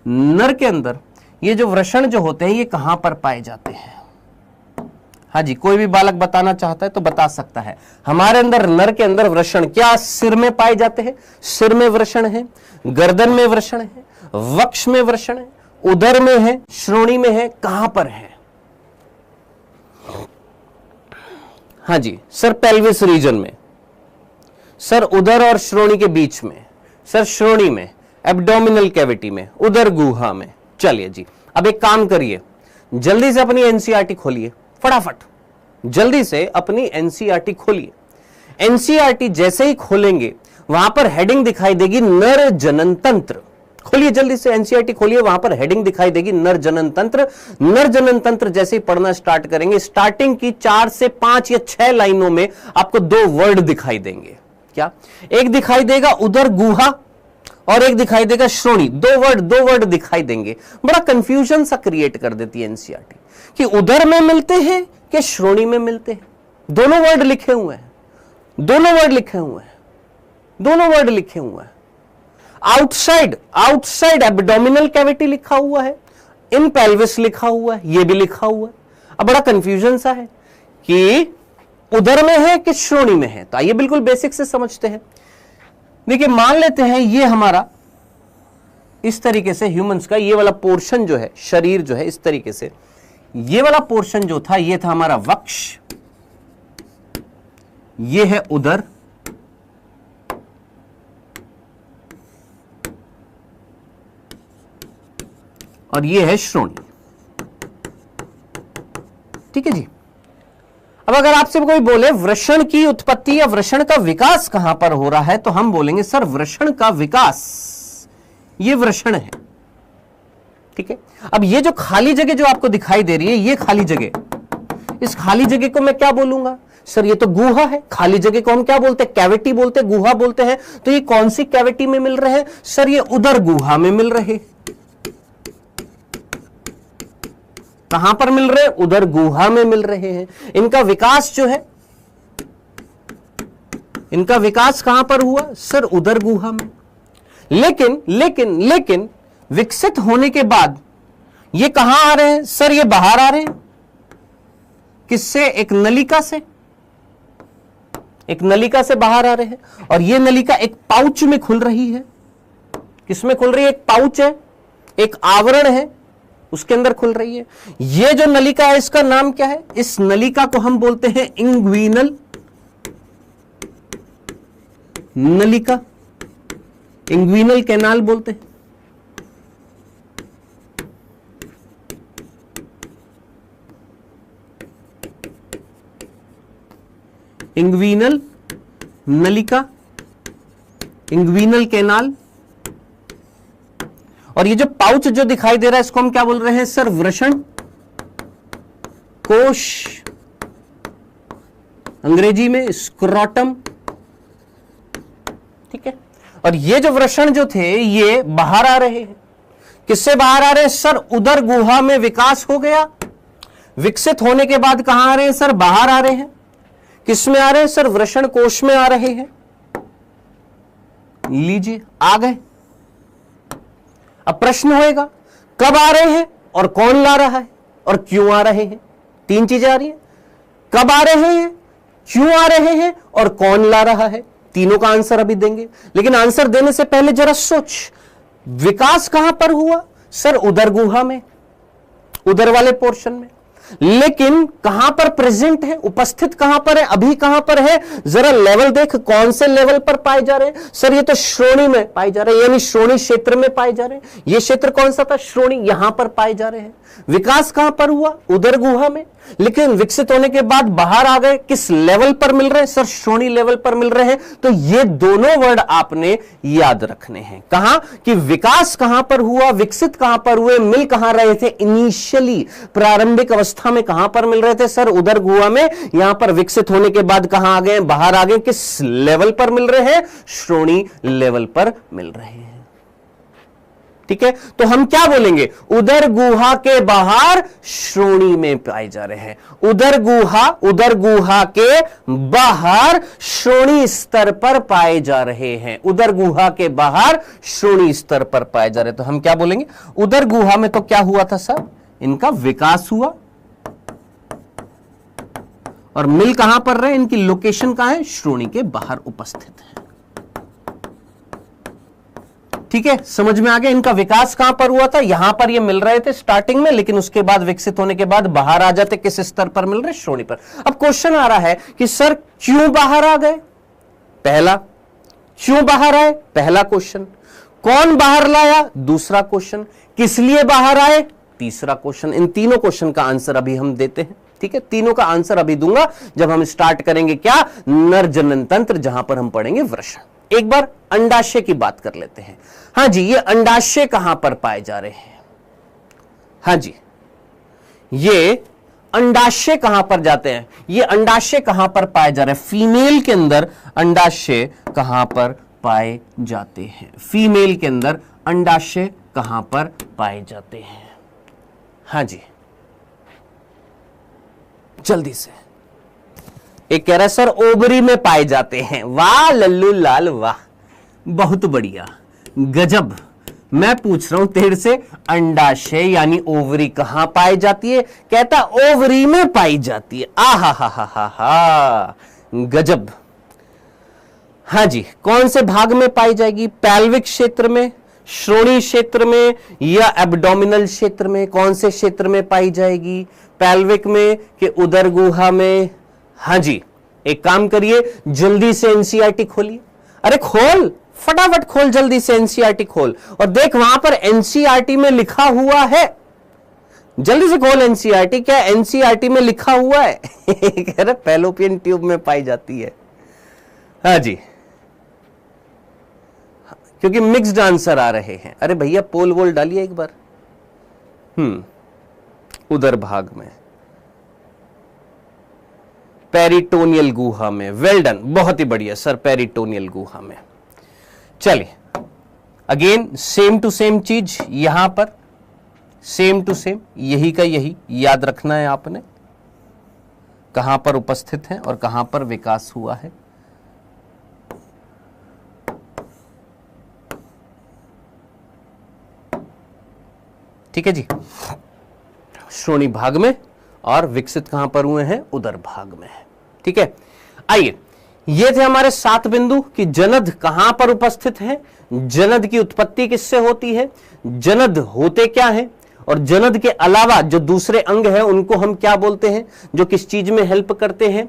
नर के अंदर ये जो वृषण जो होते हैं ये कहां पर पाए जाते हैं? हाँ जी, कोई भी बालक बताना चाहता है तो बता सकता है। हमारे अंदर, नर के अंदर वृषण क्या सिर में पाए जाते हैं? सिर में वृषण है, गर्दन में वृषण है, वक्ष में वृषण है, उदर में है, श्रोणी में है, कहां पर है? हाँ जी सर, पेल्विस रीजन में, सर उदर और श्रोणी के बीच में, सर श्रोणी में, एब्डोमिनल कैविटी में, उदर गुहा में। चलिए जी, अब एक काम करिए, जल्दी से अपनी एनसीईआरटी खोलिए, फटाफट जल्दी से अपनी एनसीईआरटी खोलिए। एनसीईआरटी जैसे ही खोलेंगे वहां पर हेडिंग दिखाई देगी नर जनन तंत्र। खोलिए जल्दी से एनसीईआरटी खोलिए, वहां पर हेडिंग दिखाई देगी नर जनन तंत्र। नर जनन तंत्र जैसे ही पढ़ना स्टार्ट करेंगे, स्टार्टिंग की 4 से 5 या 6 लाइनों में आपको 2 वर्ड दिखाई देंगे। क्या? एक दिखाई देगा उदर गुहा और एक दिखाई देगा श्रोणी। 2 वर्ड दिखाई देंगे। बड़ा कंफ्यूजन सा क्रिएट कर देती है एनसीईआरटी कि उदर में मिलते हैं कि श्रोणी में मिलते हैं। दोनों वर्ड लिखे हुए हैं, दोनों वर्ड लिखे हुए हैं, दोनों वर्ड लिखे हुए हैं। आउटसाइड एब्डोमिनल कैविटी लिखा हुआ है, इन पेल्विस लिखा हुआ है, ये भी लिखा हुआ है। अब बड़ा कंफ्यूजन सा है कि उदर में है कि श्रोणी में है। तो आइए बिल्कुल बेसिक से समझते हैं। देखिए, मान लेते हैं ये हमारा इस तरीके से ह्यूमंस का ये वाला पोर्शन जो है, शरीर जो है, इस तरीके से ये वाला पोर्शन जो था ये था हमारा वक्ष, ये है उदर, और ये है श्रोणी। ठीक है जी। अब अगर आपसे कोई बोले वृषण की उत्पत्ति या वृषण का विकास कहां पर हो रहा है, तो हम बोलेंगे सर वृषण का विकास, ये वृषण है। ठीक है। अब ये जो खाली जगह जो आपको दिखाई दे रही है, ये खाली जगह, इस खाली जगह को मैं क्या बोलूंगा? सर ये तो गुहा है। खाली जगह को हम क्या बोलते हैं? कैविटी बोलते हैं, गुहा बोलते हैं। तो ये कौन सी कैविटी में मिल रहे हैं? सर ये उदर गुहा में मिल रहे। कहां पर मिल रहे? उदर गुहा में मिल रहे हैं। इनका विकास जो है, इनका विकास कहां पर हुआ? सर उदर गुहा में। लेकिन विकसित होने के बाद ये कहां आ रहे हैं? सर ये बाहर आ रहे हैं। किससे? एक नलिका से, एक नलिका से बाहर आ रहे हैं, और ये नलिका एक पाउच में खुल रही है। किसमें खुल रही है? एक पाउच है, एक आवरण है, उसके अंदर खुल रही है। ये जो नलिका है इसका नाम क्या है? इस नलिका को हम बोलते हैं इंग्विनल नलिका, इंग्विनल कैनाल बोलते हैं। इंग्विनल नलिका, इंग्विनल कैनाल। और ये जो पाउच जो दिखाई दे रहा है इसको हम क्या बोल रहे हैं सर? वृषण कोश, अंग्रेजी में स्क्रोटम। ठीक है, और ये जो वृषण जो थे ये बाहर आ रहे हैं। किससे बाहर आ रहे हैं सर? उदर गुहा में विकास हो गया, विकसित होने के बाद कहां आ रहे हैं सर? बाहर आ रहे हैं। किस में आ रहे हैं सर? वृषण कोश में आ रहे हैं। लीजिए आ गए। अब प्रश्न होएगा कब आ रहे हैं और कौन ला रहा है और क्यों आ रहे हैं? तीन चीजें आ रही हैं, कब आ रहे हैं, क्यों आ रहे हैं और कौन ला रहा है। तीनों का आंसर अभी देंगे, लेकिन आंसर देने से पहले जरा सोच, विकास कहां पर हुआ सर? उदर गुहा में, उदर वाले पोर्शन में। लेकिन कहां पर प्रेजेंट है, उपस्थित कहां पर है, अभी कहां पर है? जरा लेवल देख, कौन से लेवल पर पाए जा रहे हैं सर? ये तो श्रोणी में पाए जा रहे हैं, यानी श्रोणी क्षेत्र में पाए जा रहे हैं। ये क्षेत्र कौन सा था? श्रोणी, यहां पर पाए जा रहे हैं। विकास कहां पर हुआ? उदर गुहा में। लेकिन विकसित होने के बाद बाहर आ गए, किस लेवल पर मिल रहे हैं सर? श्रोणी लेवल पर मिल रहे हैं। तो ये दोनों वर्ड आपने याद रखने हैं। कहां कि विकास कहां पर हुआ, विकसित कहां पर हुए, मिल कहां रहे थे? इनिशियली, प्रारंभिक अवस्था में कहां पर मिल रहे थे सर? उदर गुहा में। यहां पर विकसित होने के बाद कहां आ गए? बाहर आ गए। किस लेवल पर मिल रहे हैं? श्रोणी लेवल पर मिल रहे हैं। ठीक है, तो हम क्या बोलेंगे? उदर गुहा के बाहर श्रोणी में पाए जा रहे हैं। उदर गुहा के बाहर श्रोणी स्तर पर पाए जा रहे हैं। उदर गुहा के बाहर श्रोणी स्तर पर पाए जा रहे हैं। तो हम क्या बोलेंगे? उदर गुहा में तो क्या हुआ था सर? इनका विकास हुआ। और मिल कहां पर रहे? इनकी लोकेशन कहां है? श्रोणी के बाहर उपस्थित है। ठीक है, समझ में आ गया? इनका विकास कहां पर हुआ था? यहां पर ये मिल रहे थे स्टार्टिंग में, लेकिन उसके बाद विकसित होने के बाद बाहर आ जाते। किस स्तर पर मिल रहे? श्रोणी पर। अब क्वेश्चन आ रहा है कि सर क्यों बाहर आ गए? पहला, क्यों बाहर आए? पहला क्वेश्चन। कौन बाहर लाया? दूसरा क्वेश्चन। किस लिए बाहर आए? तीसरा क्वेश्चन। इन तीनों क्वेश्चन का आंसर अभी हम देते हैं। ठीक है, तीनों का आंसर अभी दूंगा जब हम स्टार्ट करेंगे क्या? नर जनन तंत्र, जहां पर हम पढ़ेंगे वृषण। एक बार अंडाशय की बात कर लेते हैं। हां जी, ये अंडाशय कहां पर पाए जा रहे हैं? हां जी, ये अंडाशय कहां पर जाते हैं? ये अंडाशय कहां पर पाए जा रहे हैं? फीमेल के अंदर अंडाशय कहां पर पाए जाते हैं? फीमेल के अंदर अंडाशय कहां पर पाए जाते हैं? हां जी, जल्दी से। एक कह रहा है सर ओवरी में पाए जाते हैं। वाह लल्लू लाल, वाह, बहुत बढ़िया, गजब। मैं पूछ रहा हूं तेरे से, अंडाशय यानी ओवरी कहां पाई जाती है? कहता ओवरी में पाई जाती है। आहा हा हा हा हा, गजब। हां जी, कौन से भाग में पाई जाएगी? पैल्विक क्षेत्र में, श्रोणी क्षेत्र में, या एब्डोमिनल क्षेत्र में? कौन से क्षेत्र में पाई जाएगी? पैल्विक में कि उदर गुहा में? हां जी, एक काम करिए, जल्दी से एनसीईआरटी खोलिए। अरे खोल, फटाफट खोल, जल्दी से एनसीईआरटी खोल और देख वहां पर एनसीईआरटी में लिखा हुआ है। जल्दी से खोल एनसीईआरटी। क्या एनसीईआरटी में लिखा हुआ है? कह रहे फैलोपियन ट्यूब में पाई जाती है। हाँ जी, क्योंकि मिक्स्ड आंसर आ रहे हैं। अरे भैया पोल वोल डालिए एक बार। उदर भाग में, पेरिटोनियल गुहा में। वेल डन, बहुत ही बढ़िया सर, पेरिटोनियल गुहा में। चलिए अगेन सेम टू सेम चीज यहां पर, सेम टू सेम, यही का यही याद रखना है आपने, कहां पर उपस्थित है और कहां पर विकास हुआ है। ठीक है जी, श्रोणी भाग में और विकसित कहां पर हुए हैं, उदर भाग में है। ठीक है, आइए, ये थे हमारे 7 बिंदु कि जनद कहां पर उपस्थित है, जनद की उत्पत्ति किससे होती है, जनद होते क्या है, और जनद के अलावा जो दूसरे अंग है उनको हम क्या बोलते हैं, जो किस चीज में हेल्प करते हैं।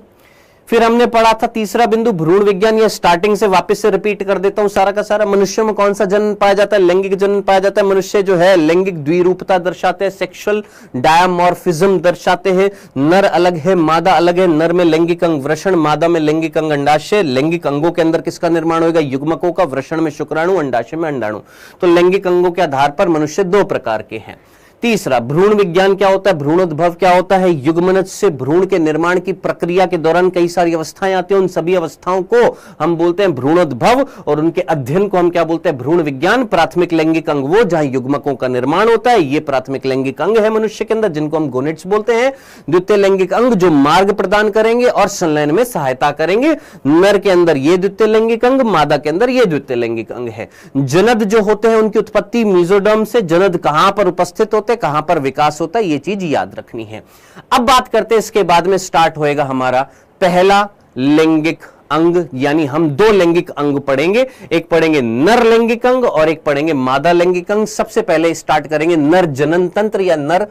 फिर हमने पढ़ा था तीसरा बिंदु भ्रूण विज्ञान, या स्टार्टिंग से वापस से रिपीट कर देता हूं सारा का सारा। मनुष्य में कौन सा जन्म पाया जाता है, लैंगिक जन्म पाया जाता है। मनुष्य जो है लैंगिक द्विरूपता दर्शाते हैं, सेक्सुअल डायमॉर्फिज्म दर्शाते हैं। नर अलग है, मादा अलग है। नर में लैंगिक अंग वृषण, मादा में लैंगिक अंग अंडाशय। लैंगिक अंगों के अंदर किसका निर्माण होगा, युग्मकों का। वृषण में शुक्राणु, अंडाशय में अंडाणु। तो लैंगिक अंगों के आधार पर मनुष्य 2 प्रकार के हैं। तीसरा, भ्रूण विज्ञान क्या होता है, भ्रूणोद्भव क्या होता है। युग्मनज से भ्रूण के निर्माण की प्रक्रिया के दौरान कई सारी अवस्थाएं आती हैं, उन सभी अवस्थाओं को हम बोलते हैं भ्रूणोद्भव, और उनके अध्ययन को हम क्या बोलते हैं, भ्रूण विज्ञान। प्राथमिक लैंगिक अंग वो जहां युग्मकों का निर्माण होता है, ये प्राथमिक लैंगिक अंग है मनुष्य के अंदर, जिनको हम गोनेट्स बोलते हैं। द्वितीय लैंगिक अंग जो मार्ग प्रदान करेंगे और संलयन में सहायता करेंगे। नर के अंदर ये द्वितीय लैंगिक अंग, मादा के अंदर ये द्वितीय लैंगिक अंग है। जनद जो होते हैं उनकी उत्पत्ति मीजोडर्म से। जनद कहां पर उपस्थित होते, कहां पर विकास होता है, यह चीज याद रखनी है। अब बात करते हैं, इसके बाद में स्टार्ट होएगा हमारा पहला लैंगिक अंग, यानी हम 2 लैंगिक अंग पढ़ेंगे। एक पढ़ेंगे नर लैंगिक अंग और एक पढ़ेंगे मादा लैंगिक अंग। सबसे पहले स्टार्ट करेंगे नर जनन तंत्र या नर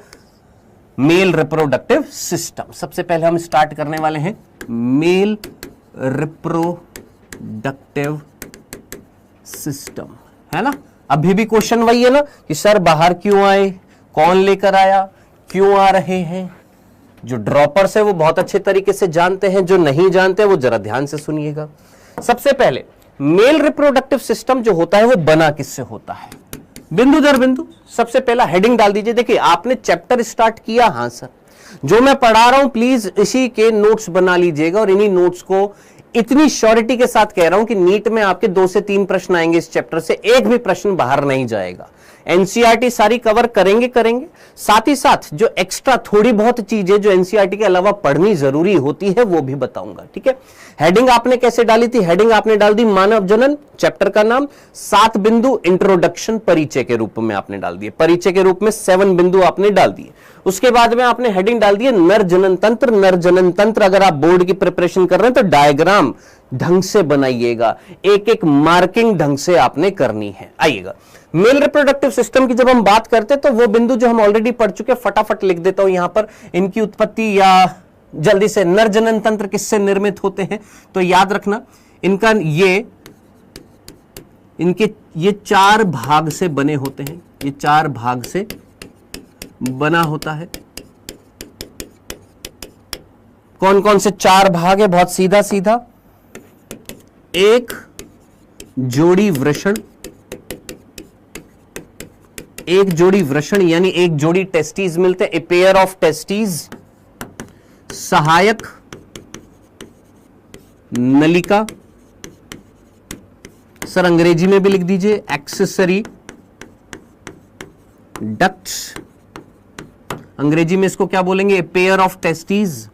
मेल रिप्रोडक्टिव सिस्टम। सबसे पहले हम स्टार्ट करने वाले हैं मेल रिप्रोडक्टिव सिस्टम, है ना। अभी भी क्वेश्चन वही है ना कि सर बाहर क्यों आए, कौन लेकर आया, क्यों आ रहे हैं। जो ड्रॉपर्स है वो बहुत अच्छे तरीके से जानते हैं, जो नहीं जानते वो जरा ध्यान से सुनिएगा। सबसे पहले मेल रिप्रोडक्टिव सिस्टम जो होता है वो बना किससे होता है, बिंदु दर बिंदु। सबसे पहला हेडिंग डाल दीजिए। देखिए आपने चैप्टर स्टार्ट किया, हाँ सर, जो मैं पढ़ा रहा हूं प्लीज इसी के नोट्स बना लीजिएगा, और इन्हीं नोट्स को इतनी श्योरिटी के साथ कह रहा हूं कि नीट में आपके 2 से 3 प्रश्न आएंगे इस चैप्टर से, एक भी प्रश्न बाहर नहीं जाएगा। एनसीईआरटी सारी कवर करेंगे, साथ ही साथ जो एक्स्ट्रा थोड़ी बहुत चीजें जो एनसीईआरटी के अलावा पढ़नी जरूरी होती है वो भी बताऊंगा। ठीक है, हेडिंग आपने कैसे डाली थी, हेडिंग आपने डाल दी मानव जनन, चैप्टर का नाम। 7 बिंदु इंट्रोडक्शन परिचय के रूप में आपने डाल दिए, परिचय के रूप में 7 बिंदु आपने डाल दिए। उसके बाद में आपने हेडिंग डाल दी नर जनन तंत्र। नर जनन तंत्र अगर आप बोर्ड की प्रिपरेशन कर रहे हैं तो डायग्राम ढंग से बनाइएगा, एक एक मार्किंग ढंग से आपने करनी है। आइएगा, मेल रिप्रोडक्टिव सिस्टम की जब हम बात करते हैं तो वो बिंदु जो हम ऑलरेडी पढ़ चुके, फटाफट लिख देता हूं यहां पर इनकी उत्पत्ति, या जल्दी से नर जनन तंत्र किससे निर्मित होते हैं। तो याद रखना इनका ये 4 भाग से बने होते हैं, ये 4 भाग से बना होता है। कौन कौन से 4 भाग है, बहुत सीधा सीधा। एक जोड़ी वृषण, एक जोड़ी वृषण यानी एक जोड़ी टेस्टीज मिलते हैं, ए पेयर ऑफ टेस्टीज। सहायक नलिका, सर अंग्रेजी में भी लिख दीजिए एक्सेसरी डक्ट्स। अंग्रेजी में इसको क्या बोलेंगे, ए पेयर ऑफ टेस्टीज।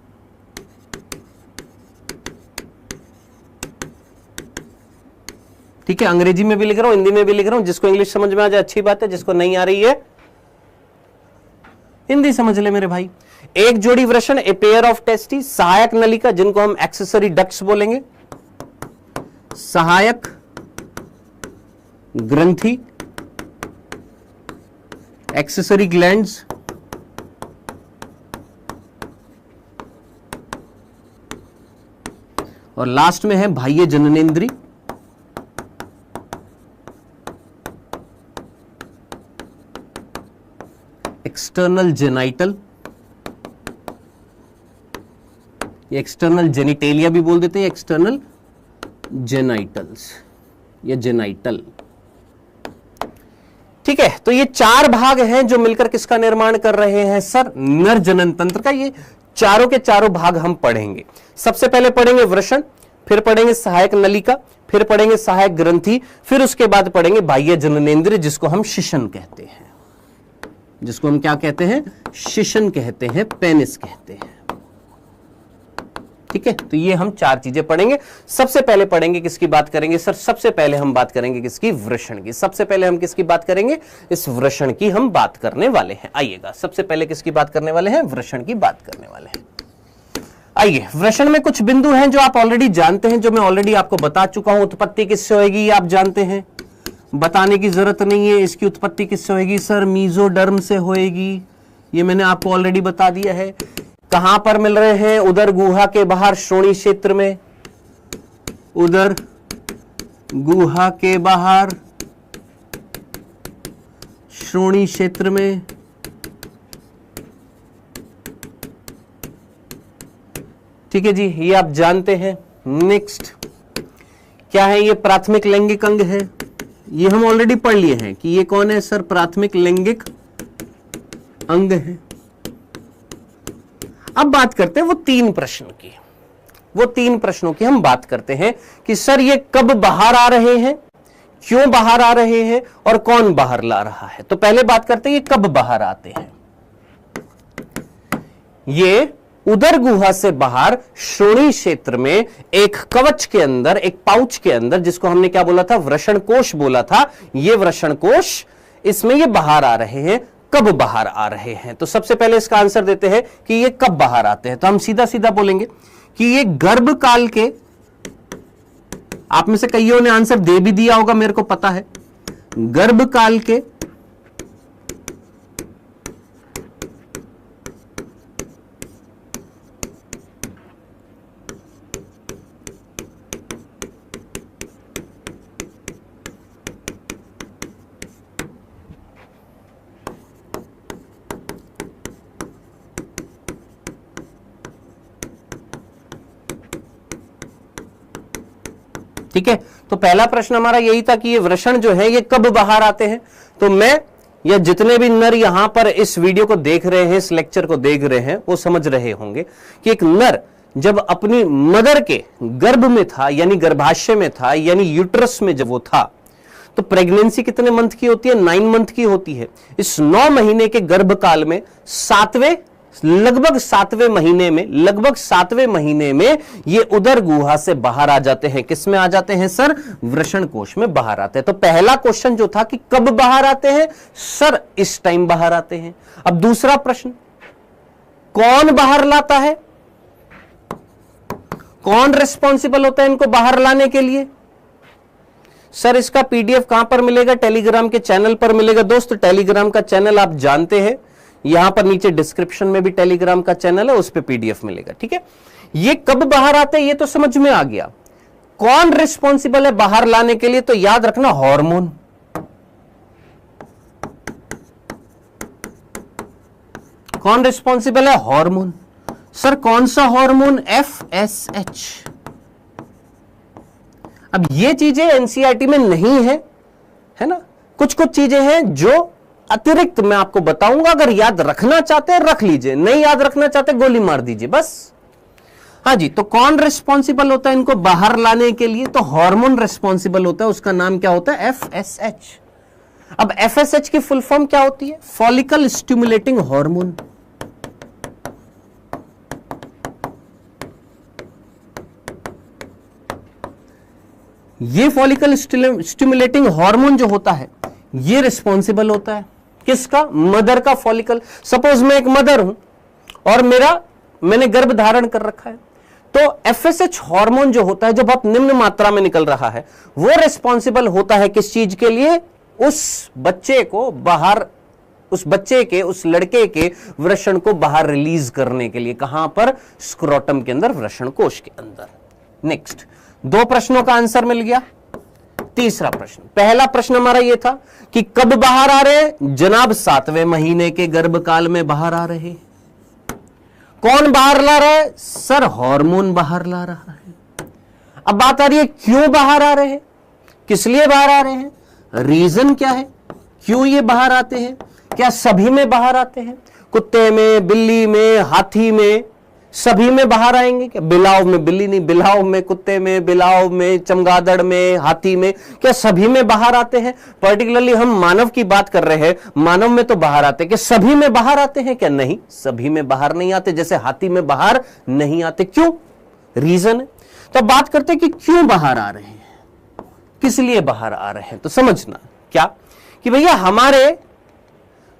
ठीक है, अंग्रेजी में भी लिख रहा हूं, हिंदी में भी लिख रहा हूं, जिसको इंग्लिश समझ में आ जाए अच्छी बात है, जिसको नहीं आ रही है हिंदी समझ ले मेरे भाई। एक जोड़ी वृषण, ए पेयर ऑफ टेस्टी। सहायक नलिका जिनको हम एक्सेसरी डक्ट्स बोलेंगे, सहायक ग्रंथि, एक्सेसरी ग्लैंड्स। और लास्ट में है बाह्य जननेंद्री। एक्सटर्नल जेनाइटल, ये एक्सटर्नल जेनिटेलिया भी बोल देते हैं, एक्सटर्नल जेनाइटल्स या जेनाइटल। ठीक है, तो ये 4 भाग हैं जो मिलकर किसका निर्माण कर रहे हैं सर, नर जनन तंत्र का। ये चारों के चारों भाग हम पढ़ेंगे। सबसे पहले पढ़ेंगे वृषण, फिर पढ़ेंगे सहायक नलिका, फिर पढ़ेंगे सहायक ग्रंथि, फिर उसके बाद पढ़ेंगे बाह्य जननेंद्रिय जिसको हम शिशन कहते हैं, जिसको हम क्या कहते हैं, शिशन कहते हैं, पेनिस कहते हैं। ठीक है, तो ये हम 4 चीजें पढ़ेंगे। सबसे पहले पढ़ेंगे किसकी बात करेंगे सर? सबसे पहले हम बात करेंगे किसकी? वृषण की। सबसे पहले हम किसकी बात करेंगे? इस वृषण की हम बात करने वाले हैं। आइएगा, सबसे पहले किसकी बात करने वाले हैं? वृषण की बात करने वाले हैं। आइए, वृषण में कुछ बिंदु हैं जो आप ऑलरेडी जानते हैं, जो मैं ऑलरेडी आपको बता चुका हूं। उत्पत्ति किससे होगी ये आप जानते हैं, बताने की जरूरत नहीं है। इसकी उत्पत्ति किससे होगी सर? मीजोडर्म से होएगी, ये मैंने आपको ऑलरेडी बता दिया है। कहां पर मिल रहे हैं? उदर गुहा के बाहर श्रोणी क्षेत्र में, उदर गुहा के बाहर श्रोणी क्षेत्र में। ठीक है जी, ये आप जानते हैं। नेक्स्ट क्या है? ये प्राथमिक लैंगिक अंग है, ये हम ऑलरेडी पढ़ लिए हैं कि ये कौन है सर? प्राथमिक लैंगिक अंग है। अब बात करते हैं वो 3 प्रश्न की, वो 3 प्रश्नों की हम बात करते हैं कि सर ये कब बाहर आ रहे हैं, क्यों बाहर आ रहे हैं और कौन बाहर ला रहा है। तो पहले बात करते हैं ये कब बाहर आते हैं। ये उदर गुहा से बाहर श्रोणी क्षेत्र में एक कवच के अंदर, एक पाउच के अंदर, जिसको हमने क्या बोला था? वृषण कोश बोला था। ये वृषण कोश, इसमें ये बाहर आ रहे हैं। कब बाहर आ रहे हैं? तो सबसे पहले इसका आंसर देते हैं कि ये कब बाहर आते हैं। तो हम सीधा सीधा बोलेंगे कि ये गर्भकाल के, आप में से कईयों ने आंसर दे भी दिया होगा, मेरे को पता है। गर्भकाल के ठीक है, तो पहला प्रश्न हमारा यही था कि ये वृषण जो है ये कब बाहर आते हैं। तो मैं या जितने भी नर यहां पर इस वीडियो को देख रहे हैं, इस लेक्चर को देख रहे हैं, वो समझ रहे होंगे कि एक नर जब अपनी मदर के गर्भ में था, यानी गर्भाशय में था, यानी यूट्रस में जब वो था, तो प्रेगनेंसी कितने मंथ की होती है? 9 मंथ की होती है। इस 9 महीने के गर्भकाल में लगभग सातवें महीने में ये उदर गुहा से बाहर आ जाते हैं। किस में आ जाते हैं सर? वृषण कोश में बाहर आते हैं। तो पहला क्वेश्चन जो था कि कब बाहर आते हैं सर? इस टाइम बाहर आते हैं। अब दूसरा प्रश्न, कौन बाहर लाता है? कौन रिस्पॉन्सिबल होता है इनको बाहर लाने के लिए? सर इसका पीडीएफ कहां पर मिलेगा? टेलीग्राम के चैनल पर मिलेगा। दोस्त टेलीग्राम का चैनल आप जानते हैं, यहां पर नीचे डिस्क्रिप्शन में भी टेलीग्राम का चैनल है, उस पे पीडीएफ मिलेगा। ठीक है, ये कब बाहर आते हैं ये तो समझ में आ गया। कौन रिस्पॉन्सिबल है बाहर लाने के लिए? तो याद रखना हार्मोन। कौन रिस्पॉन्सिबल है? हार्मोन। सर कौन सा हार्मोन? FSH। अब ये चीजें एनसीईआरटी में नहीं है ना, कुछ कुछ चीजें हैं जो अतिरिक्त मैं आपको बताऊंगा। अगर याद रखना चाहते हैं रख लीजिए, नहीं याद रखना चाहते गोली मार दीजिए बस। हाँ जी, तो कौन रिस्पॉन्सिबल होता है इनको बाहर लाने के लिए? तो हार्मोन रिस्पॉन्सिबल होता है, उसका नाम क्या होता है? FSH। अब FSH की फुल फॉर्म क्या होती है? Follicle stimulating hormone. ये फॉलिकल स्टिमुलेटिंग हार्मोन जो होता है ये रिस्पॉन्सिबल होता है किसका? मदर का फॉलिकल। सपोज मैं एक मदर हूं और मैंने गर्भ धारण कर रखा है, तो FSH हार्मोन जो होता है जो बहुत निम्न मात्रा में निकल रहा है वो रिस्पॉन्सिबल होता है किस चीज के लिए? उस बच्चे को बाहर, उस लड़के के वृषण को बाहर रिलीज करने के लिए। कहां पर? स्क्रोटम के अंदर, वृषण कोश के अंदर। नेक्स्ट, 2 प्रश्नों का आंसर मिल गया। तीसरा प्रश्न, पहला प्रश्न हमारा यह था कि कब बाहर आ रहे हैं? जनाब 7वें महीने के गर्भकाल में बाहर आ रहे। कौन बाहर ला रहा है? सर हार्मोन बाहर ला रहा है। अब बात आ रही है क्यों बाहर आ रहे हैं, किस लिए बाहर आ रहे हैं, रीजन क्या है, क्यों ये बाहर आते हैं? क्या सभी में बाहर आते हैं? कुत्ते में, बिल्ली में, हाथी में, सभी में बाहर आएंगे क्या? बिलाव में, बिल्ली नहीं, बिलाव में, कुत्ते में, बिलाव में, चमगादड़ में, हाथी में, क्या सभी में बाहर आते हैं? पर्टिकुलरली हम मानव की बात कर रहे हैं, मानव में तो बाहर आते हैं। क्या सभी में बाहर आते हैं क्या? नहीं, सभी में बाहर नहीं आते। जैसे हाथी में बाहर नहीं आते। क्यों? रीजन है। तो अब बात करते हैं कि क्यों बाहर आ रहे हैं, किस लिए बाहर आ रहे हैं। तो समझना क्या कि भैया हमारे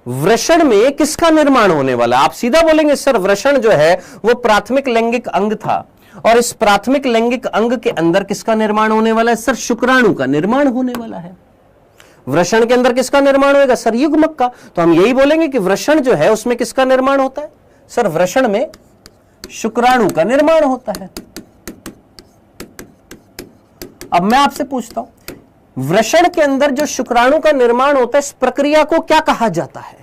वृषण में किसका निर्माण होने वाला। आप सीधा बोलेंगे सर वृषण जो है वो प्राथमिक लैंगिक अंग था, और इस प्राथमिक लैंगिक अंग के अंदर किसका निर्माण होने वाला है। सर शुक्राणु का निर्माण होने वाला है। वृषण के अंदर किसका निर्माण होगा। सर युग्मक का। तो हम यही बोलेंगे कि वृषण जो है उसमें किसका निर्माण होता है। सर वृषण में शुक्राणु का निर्माण होता है। अब मैं आपसे पूछता हूं, वृषण के अंदर जो शुक्राणु का निर्माण होता है इस प्रक्रिया को क्या कहा जाता है।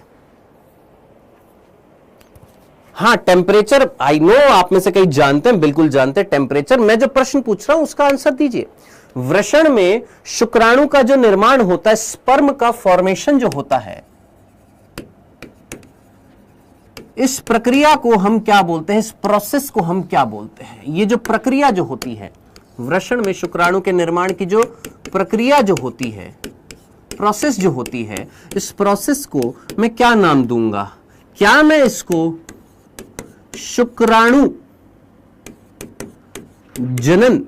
हां टेम्परेचर, आई नो आप में से कई जानते हैं, बिल्कुल जानते हैं टेम्परेचर। मैं जो प्रश्न पूछ रहा हूं उसका आंसर दीजिए। वृषण में शुक्राणु का जो निर्माण होता है, स्पर्म का फॉर्मेशन जो होता है, इस प्रक्रिया को हम क्या बोलते हैं, इस प्रोसेस को हम क्या बोलते हैं। ये जो प्रक्रिया जो होती है वृषण में शुक्राणु के निर्माण की जो प्रक्रिया जो होती है, प्रोसेस जो होती है, इस प्रोसेस को मैं क्या नाम दूंगा। क्या मैं इसको शुक्राणु जनन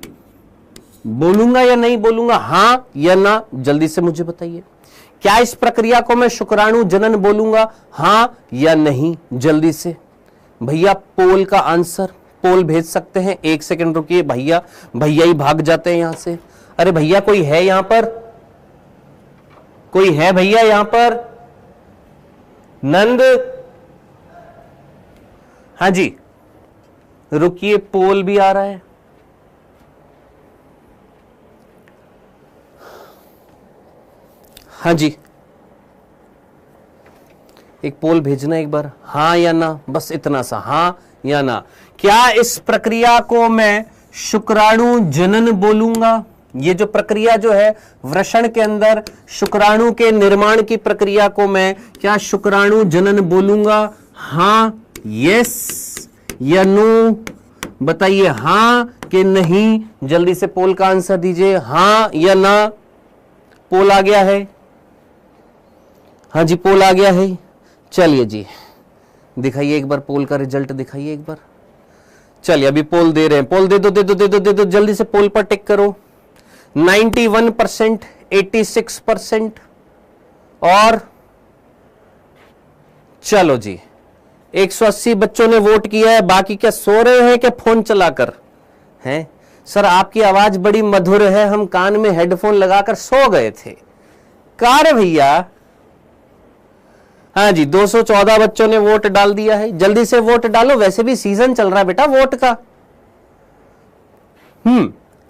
बोलूंगा या नहीं बोलूंगा, हां या ना, जल्दी से मुझे बताइए। क्या इस प्रक्रिया को मैं शुक्राणु जनन बोलूंगा, हां या नहीं, जल्दी से भैया पोल का आंसर, पोल भेज सकते हैं। एक सेकंड रुकिए भैया, भैया ही भाग जाते हैं यहां से। अरे भैया कोई है यहां पर, कोई है भैया यहां पर, नंद, हाँ जी रुकिए पोल भी आ रहा है। हाँ जी एक पोल भेजना एक बार, हां या ना, बस इतना सा, हां या ना। क्या इस प्रक्रिया को मैं शुक्राणु जनन बोलूंगा। ये जो प्रक्रिया जो है वृषण के अंदर शुक्राणु के निर्माण की प्रक्रिया को मैं क्या शुक्राणु जनन बोलूंगा, हां यस या नो, बताइए हां कि नहीं, जल्दी से पोल का आंसर दीजिए, हां या ना। पोल आ गया है, हाँ जी पोल आ गया है। चलिए जी दिखाइए एक बार पोल का रिजल्ट दिखाइए एक बार। चलिए अभी पोल दे रहे हैं, पोल दे दो दे दो दे दो दे दो, जल्दी से पोल पर टिक करो। 91%, 86% और चलो जी 180 बच्चों ने वोट किया है। बाकी क्या सो रहे हैं क्या फोन चलाकर हैं। सर आपकी आवाज बड़ी मधुर है, हम कान में हेडफोन लगाकर सो गए थे। कार भैया, हाँ जी 214 बच्चों ने वोट डाल दिया है। जल्दी से वोट डालो, वैसे भी सीजन चल रहा है बेटा वोट का।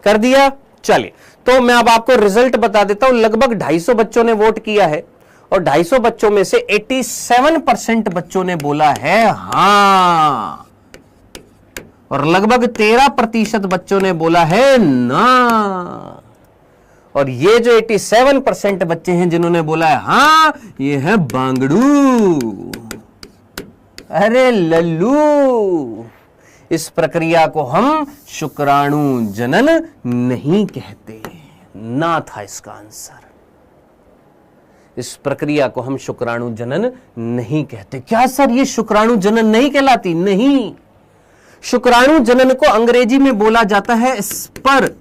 कर दिया। चलिए तो मैं अब आपको रिजल्ट बता देता हूं। लगभग 250 बच्चों ने वोट किया है और 250 बच्चों में से 87% बच्चों ने बोला है हां, और लगभग 13% बच्चों ने बोला है ना। और ये जो 87% बच्चे हैं जिन्होंने बोला है हां, ये है बांगड़ू, अरे लल्लू। इस प्रक्रिया को हम शुक्राणु जनन नहीं कहते, ना था इसका आंसर। इस प्रक्रिया को हम शुक्राणु जनन नहीं कहते। क्या सर ये शुक्राणु जनन नहीं कहलाती। नहीं, शुक्राणु जनन को अंग्रेजी में बोला जाता है स्पर्मियोजेनेसिस।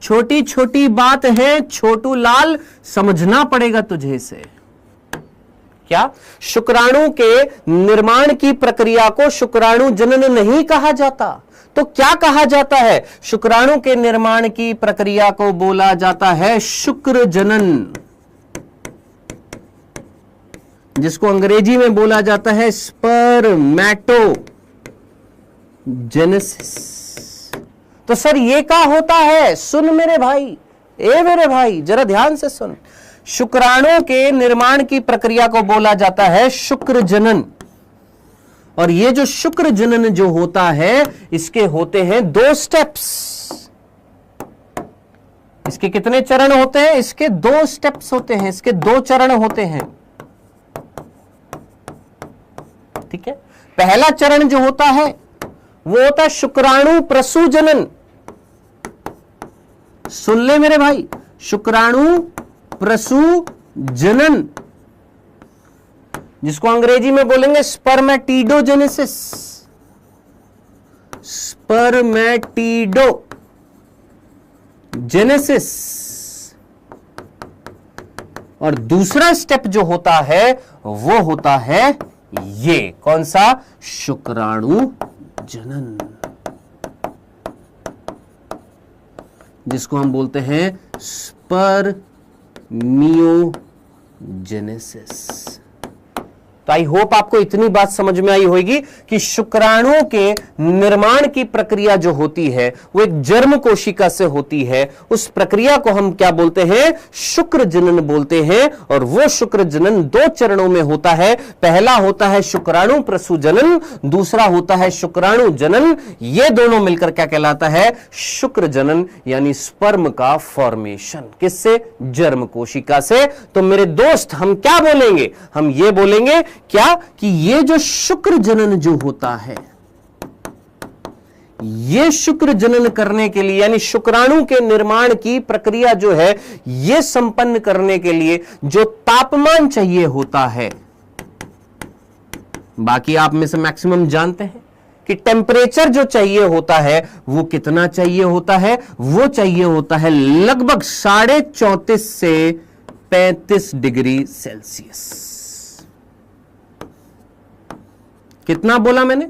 छोटी छोटी बात है छोटू लाल, समझना पड़ेगा तुझे इसे। क्या शुक्राणु के निर्माण की प्रक्रिया को शुक्राणु जनन नहीं कहा जाता, तो क्या कहा जाता है। शुक्राणु के निर्माण की प्रक्रिया को बोला जाता है शुक्र जनन, जिसको अंग्रेजी में बोला जाता है स्पर्मैटोजेनेसिस। तो सर ये क्या होता है। सुन मेरे भाई, ए मेरे भाई जरा ध्यान से सुन। शुक्राणु के निर्माण की प्रक्रिया को बोला जाता है शुक्र जनन, और ये जो शुक्र जनन जो होता है इसके होते हैं 2 स्टेप्स। इसके कितने चरण होते हैं। इसके 2 स्टेप्स होते हैं, इसके 2 चरण होते हैं। ठीक है, पहला चरण जो होता है वो होता है शुक्राणु प्रसूजनन। सुन ले मेरे भाई, शुक्राणु प्रसूजनन। जिसको अंग्रेजी में बोलेंगे स्पर्मेटिडोजेनेसिस, स्पर्मेटिडोजेनेसिस। और दूसरा स्टेप जो होता है वो होता है ये, कौन सा? शुक्राणु जनन, जिसको हम बोलते हैं स्पर्मियोजेनेसिस। तो आई होप आपको इतनी बात समझ में आई होगी कि शुक्राणुओं के निर्माण की प्रक्रिया जो होती है वो एक जर्म कोशिका से होती है। उस प्रक्रिया को हम क्या बोलते हैं? शुक्र जनन बोलते हैं। और वो शुक्र जनन 2 चरणों में होता है। पहला होता है शुक्राणु प्रसूजनन, दूसरा होता है शुक्राणु जनन। ये दोनों मिलकर क्या कहलाता है? शुक्र जनन, यानी स्पर्म का फॉर्मेशन। किससे? जर्म कोशिका से। तो मेरे दोस्त हम क्या बोलेंगे? हम ये बोलेंगे क्या कि ये जो शुक्र जनन जो होता है, ये शुक्र जनन करने के लिए, यानी शुक्राणु के निर्माण की प्रक्रिया जो है ये संपन्न करने के लिए जो तापमान चाहिए होता है, बाकी आप में से मैक्सिमम जानते हैं कि टेम्परेचर जो चाहिए होता है वो कितना चाहिए होता है? वो चाहिए होता है लगभग 34.5 से 35 डिग्री सेल्सियस। कितना बोला मैंने?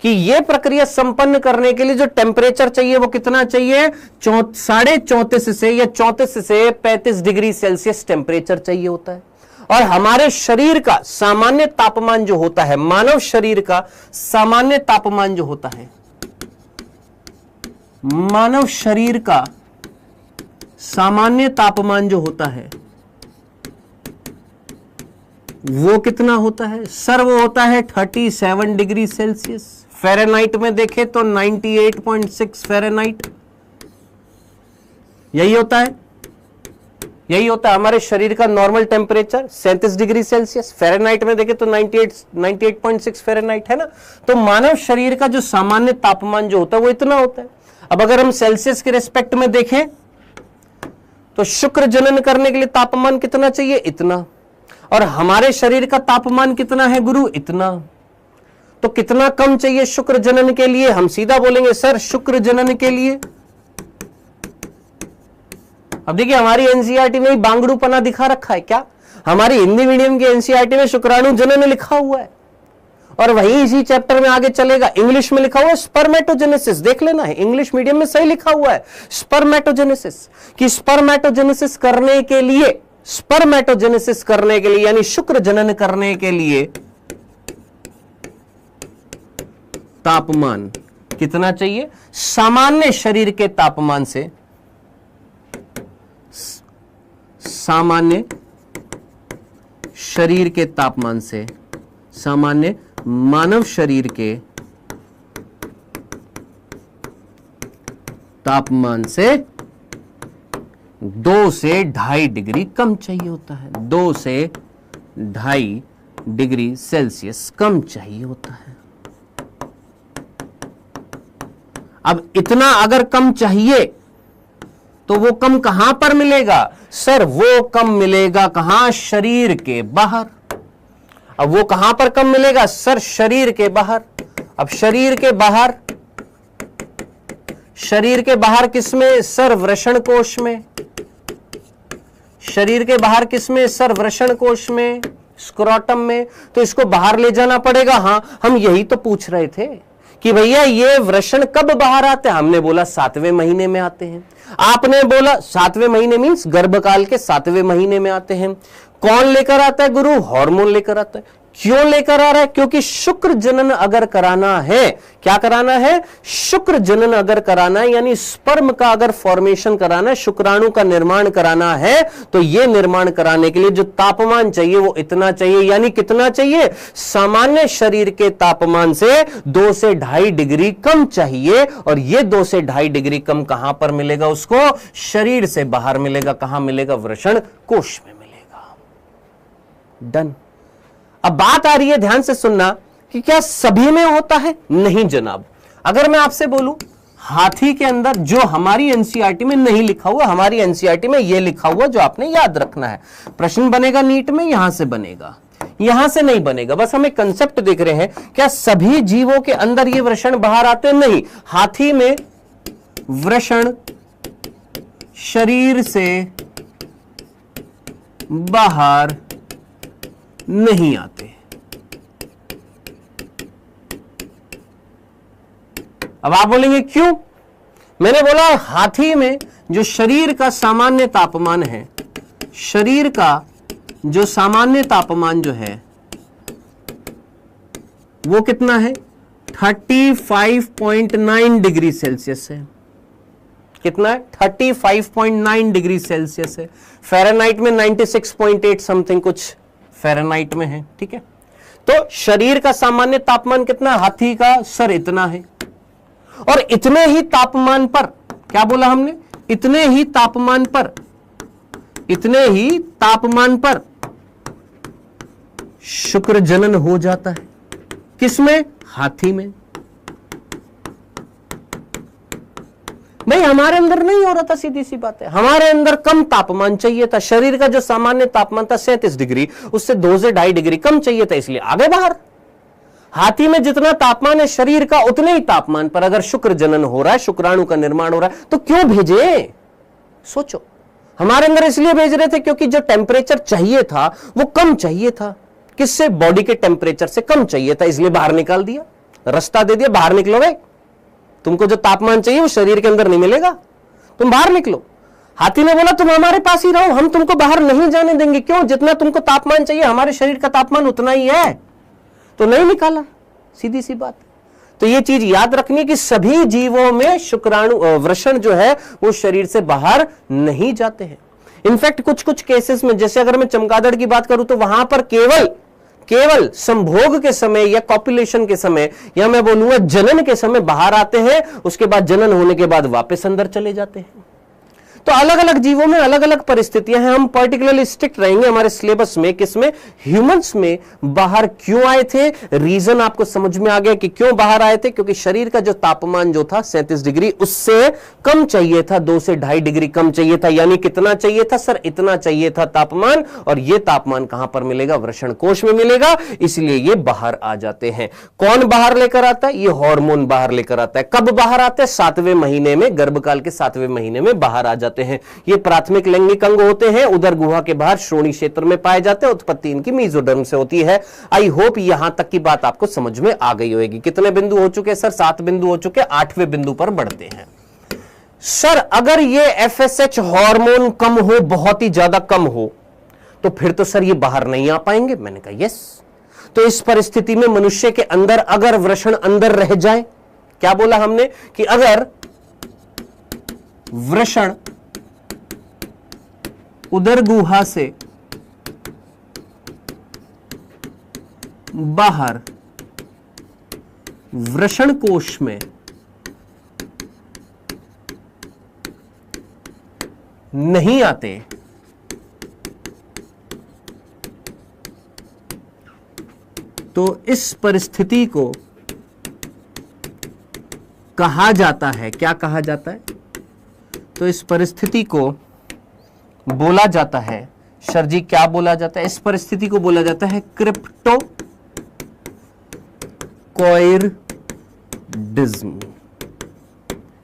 कि यह प्रक्रिया संपन्न करने के लिए जो टेम्परेचर चाहिए वो कितना चाहिए? 34.5 से या 34 से 35 डिग्री सेल्सियस टेम्परेचर चाहिए होता है। और हमारे शरीर का सामान्य तापमान जो होता है, मानव शरीर का सामान्य तापमान जो होता है, मानव शरीर का सामान्य तापमान जो होता है वो कितना होता है? सर वो होता है 37 डिग्री सेल्सियस। फ़ारेनहाइट में देखें तो 98.6 फ़ारेनहाइट। यही होता है, यही होता है हमारे शरीर का normal temperature 37 degree Celsius. Fahrenheit में देखें तो 98.6 फ़ारेनहाइट है ना। तो मानव शरीर का जो सामान्य तापमान जो होता है वो इतना होता है। अब अगर हम सेल्सियस के रेस्पेक्ट में देखें तो शुक्र जनन करने के लिए तापमान कितना चाहिए? इतना। और हमारे शरीर का तापमान कितना है गुरु? इतना। तो कितना कम चाहिए शुक्र जनन के लिए? हम सीधा बोलेंगे सर शुक्र जनन के लिए, अब देखिए हमारी एनसीईआरटी में ही बांगड़ूपना दिखा रखा है क्या? हमारी हिंदी मीडियम की एनसीईआरटी में शुक्राणु जनन लिखा हुआ है और वही इसी चैप्टर में आगे चलेगा। इंग्लिश में लिखा हुआ है स्पर्मेटोजेनेसिस, देख लेना है, इंग्लिश मीडियम में सही लिखा हुआ है स्पर्मेटोजेनेसिस। कि स्पर्मेटोजेनेसिस करने के लिए, स्पर्मेटोजेनेसिस करने के लिए यानी शुक्र जनन करने के लिए तापमान कितना चाहिए? सामान्य शरीर के तापमान से, सामान्य शरीर के तापमान से, सामान्य मानव शरीर के तापमान से 2 से 2.5 डिग्री कम चाहिए होता है। 2 से 2.5 डिग्री सेल्सियस कम चाहिए होता है। अब इतना अगर कम चाहिए तो वो कम कहां पर मिलेगा? सर वो कम मिलेगा कहां? शरीर के बाहर। अब वो कहां पर कम मिलेगा? सर शरीर के बाहर। अब शरीर के बाहर, शरीर के बाहर किसमें? सर वृषण कोश में। शरीर के बाहर किसमें? सर वृषण कोश में, स्क्रोटम में। तो इसको बाहर ले जाना पड़ेगा। हां, हम यही तो पूछ रहे थे कि भैया ये वृषण कब बाहर आते हैं? हमने बोला 7वें महीने में आते हैं। आपने बोला 7वें महीने मींस गर्भकाल के 7वें महीने में आते हैं। कौन लेकर आता है गुरु? हार्मोन लेकर आता है। क्यों लेकर आ रहा है? क्योंकि शुक्र जनन अगर कराना है, क्या कराना है? शुक्र जनन अगर कराना है, यानी स्पर्म का अगर फॉर्मेशन कराना है, शुक्राणु का निर्माण कराना है, तो यह निर्माण कराने के लिए जो तापमान चाहिए वो इतना चाहिए। यानी कितना चाहिए? सामान्य शरीर के तापमान से 2 से 2.5 डिग्री कम चाहिए। और यह 2 से 2.5 डिग्री कम कहां पर मिलेगा? उसको शरीर से बाहर मिलेगा। कहां मिलेगा? वृषण कोश में मिलेगा। डन। अब बात आ रही है, ध्यान से सुनना, कि क्या सभी में होता है? नहीं जनाब। अगर मैं आपसे बोलूं हाथी के अंदर, जो हमारी एनसीईआरटी में नहीं लिखा हुआ, हमारी एनसीईआरटी में यह लिखा हुआ जो आपने याद रखना है, प्रश्न बनेगा नीट में, यहां से बनेगा। यहां से नहीं बनेगा। बस हम एक कंसेप्ट देख रहे हैं, क्या सभी जीवों के अंदर ये वृषण बाहर आते हैं? नहीं, हाथी में वृषण शरीर से बाहर नहीं आते। अब आप बोलेंगे क्यों? मैंने बोला हाथी में जो शरीर का सामान्य तापमान है, शरीर का जो सामान्य तापमान जो है वो कितना है? 35.9 डिग्री सेल्सियस है। कितना है? 35.9 डिग्री सेल्सियस है। फ़ारेनहाइट में 96.8 समथिंग कुछ फ़ारेनहाइट में है। ठीक है, तो शरीर का सामान्य तापमान कितना? हाथी का सर इतना है। और इतने ही तापमान पर, क्या बोला हमने? इतने ही तापमान पर, इतने ही तापमान पर शुक्र जनन हो जाता है। किसमें? हाथी में। भाई हमारे अंदर नहीं हो रहा था, सीधी सी बात है। हमारे अंदर कम तापमान चाहिए था। शरीर का जो सामान्य तापमान था 37 डिग्री, उससे 2 से 2.5 डिग्री कम चाहिए था, इसलिए आगे बाहर। हाथी में जितना तापमान है शरीर का, उतने ही तापमान पर अगर शुक्र जनन हो रहा है, शुक्राणु का निर्माण हो रहा है, तो क्यों भेजे? सोचो। हमारे अंदर इसलिए भेज रहे थे क्योंकि जो टेम्परेचर चाहिए था वो कम चाहिए था। किससे? बॉडी के टेम्परेचर से कम चाहिए था, इसलिए बाहर निकाल दिया, रास्ता दे दिया, बाहर निकलो भाई। तुमको जो तापमान चाहिए वो शरीर के अंदर नहीं मिलेगा, तुम बाहर निकलो। हाथी ने बोला तुम हमारे पास ही रहो, हम तुमको बाहर नहीं जाने देंगे। क्यों? जितना तुमको तापमान चाहिए हमारे शरीर का तापमान उतना ही है, तो नहीं निकाला, सीधी सी बात। तो ये चीज याद रखनी कि सभी जीवों में शुक्राणु वृषण जो है वो शरीर से बाहर नहीं जाते हैं। इनफैक्ट कुछ कुछ केसेस में, जैसे अगर मैं चमगादड़ की बात करूं तो वहां पर केवल संभोग के समय या कॉपुलेशन के समय, या मैं बोलूंगा जनन के समय बाहर आते हैं, उसके बाद जनन होने के बाद वापस अंदर चले जाते हैं। तो अलग अलग जीवों में अलग अलग परिस्थितियां हैं। हम पर्टिकुलरली स्ट्रिक्ट रहेंगे हमारे सिलेबस में, किसमें? ह्यूमंस में बाहर क्यों आए थे। रीजन आपको समझ में आ गया कि क्यों बाहर आए थे? क्योंकि शरीर का जो तापमान जो था 37 डिग्री, उससे कम चाहिए था, 2 से 2.5 डिग्री कम चाहिए था। यानी कितना चाहिए था सर? इतना चाहिए था तापमान। और यह तापमान कहां पर मिलेगा? वृषण कोश में मिलेगा, इसलिए ये बाहर आ जाते हैं। कौन बाहर लेकर आता है? ये हार्मोन बाहर लेकर आता है। कब बाहर आते हैं? 7वें महीने में, गर्भकाल के 7वें महीने में बाहर आ जाते हैं। ये प्राथमिक लैंगिक अंग होते हैं, उदर गुहा के बाहर श्रोणी क्षेत्र में पाए जाते हैं। उत्पत्ति इनकी मेसोडर्म से होती है। आई होप यहां तक की बात आपको समझ में आ गई होगी। कितने बिंदु हो चुके सर? 7 बिंदु हो चुके। 8वें बिंदु पर बढ़ते हैं। सर अगर ये FSH हार्मोन कम हो, बहुत ही ज्यादा कम हो, तो फिर तो सर ये बाहर नहीं आ पाएंगे। मैंने कहा यस। तो इस परिस्थिति में मनुष्य के अंदर अगर वृषण अंदर रह जाए, क्या बोला हमने कि अगर वृषण उदर गुहा से बाहर वृषण कोश में नहीं आते, तो इस परिस्थिति को कहा जाता है, क्या कहा जाता है? तो इस परिस्थिति को बोला जाता है, सर जी क्या बोला जाता है? इस परिस्थिति को बोला जाता है क्रिप्टोकॉइडिज्म।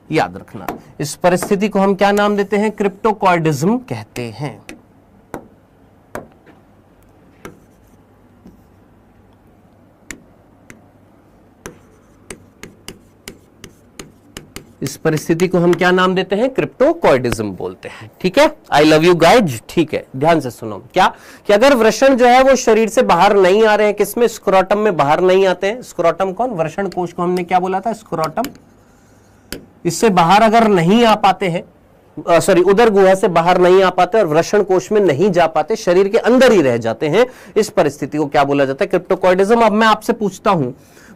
याद रखना, इस परिस्थिति को हम क्या नाम देते हैं? क्रिप्टोकॉइडिज्म कहते हैं। इस परिस्थिति को हम क्या नाम देते हैं? क्रिप्टोकॉइडिज्म बोलते हैं। ठीक है, आई लव यू गाइज। ठीक है, ध्यान से सुनो। क्या कि अगर वृषण जो है वो शरीर से बाहर नहीं आ रहे हैं, किसमें? स्क्रोटम में बाहर नहीं आते हैं। स्क्रोटम कौन? वृषण कोश को हमने क्या बोला था? स्क्रोटम। इससे बाहर अगर नहीं आ पाते हैं, सॉरी उदर गुहा से बाहर नहीं आ पाते और वृषण कोश में नहीं जा पाते, शरीर के अंदर ही रह जाते हैं, इस परिस्थिति को क्या बोला जाता है? क्रिप्टोकॉइडिज्म। अब मैं आपसे पूछता हूं,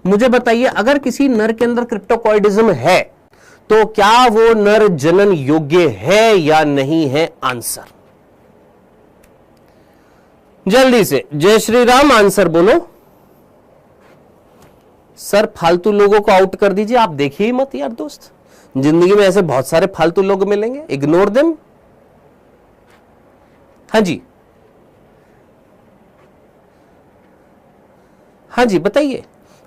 मुझे बताइए अगर किसी नर के अंदर क्रिप्टोकॉइडिज्म है तो क्या वो नर जनन योग्य है या नहीं है? आंसर जल्दी से, जय श्री राम, आंसर बोलो। सर फालतू लोगों को आउट कर दीजिए, आप देखिए ही मत यार दोस्त, जिंदगी में ऐसे बहुत सारे फालतू लोग मिलेंगे, इग्नोर देम। हाँ जी, हाँ जी बताइए,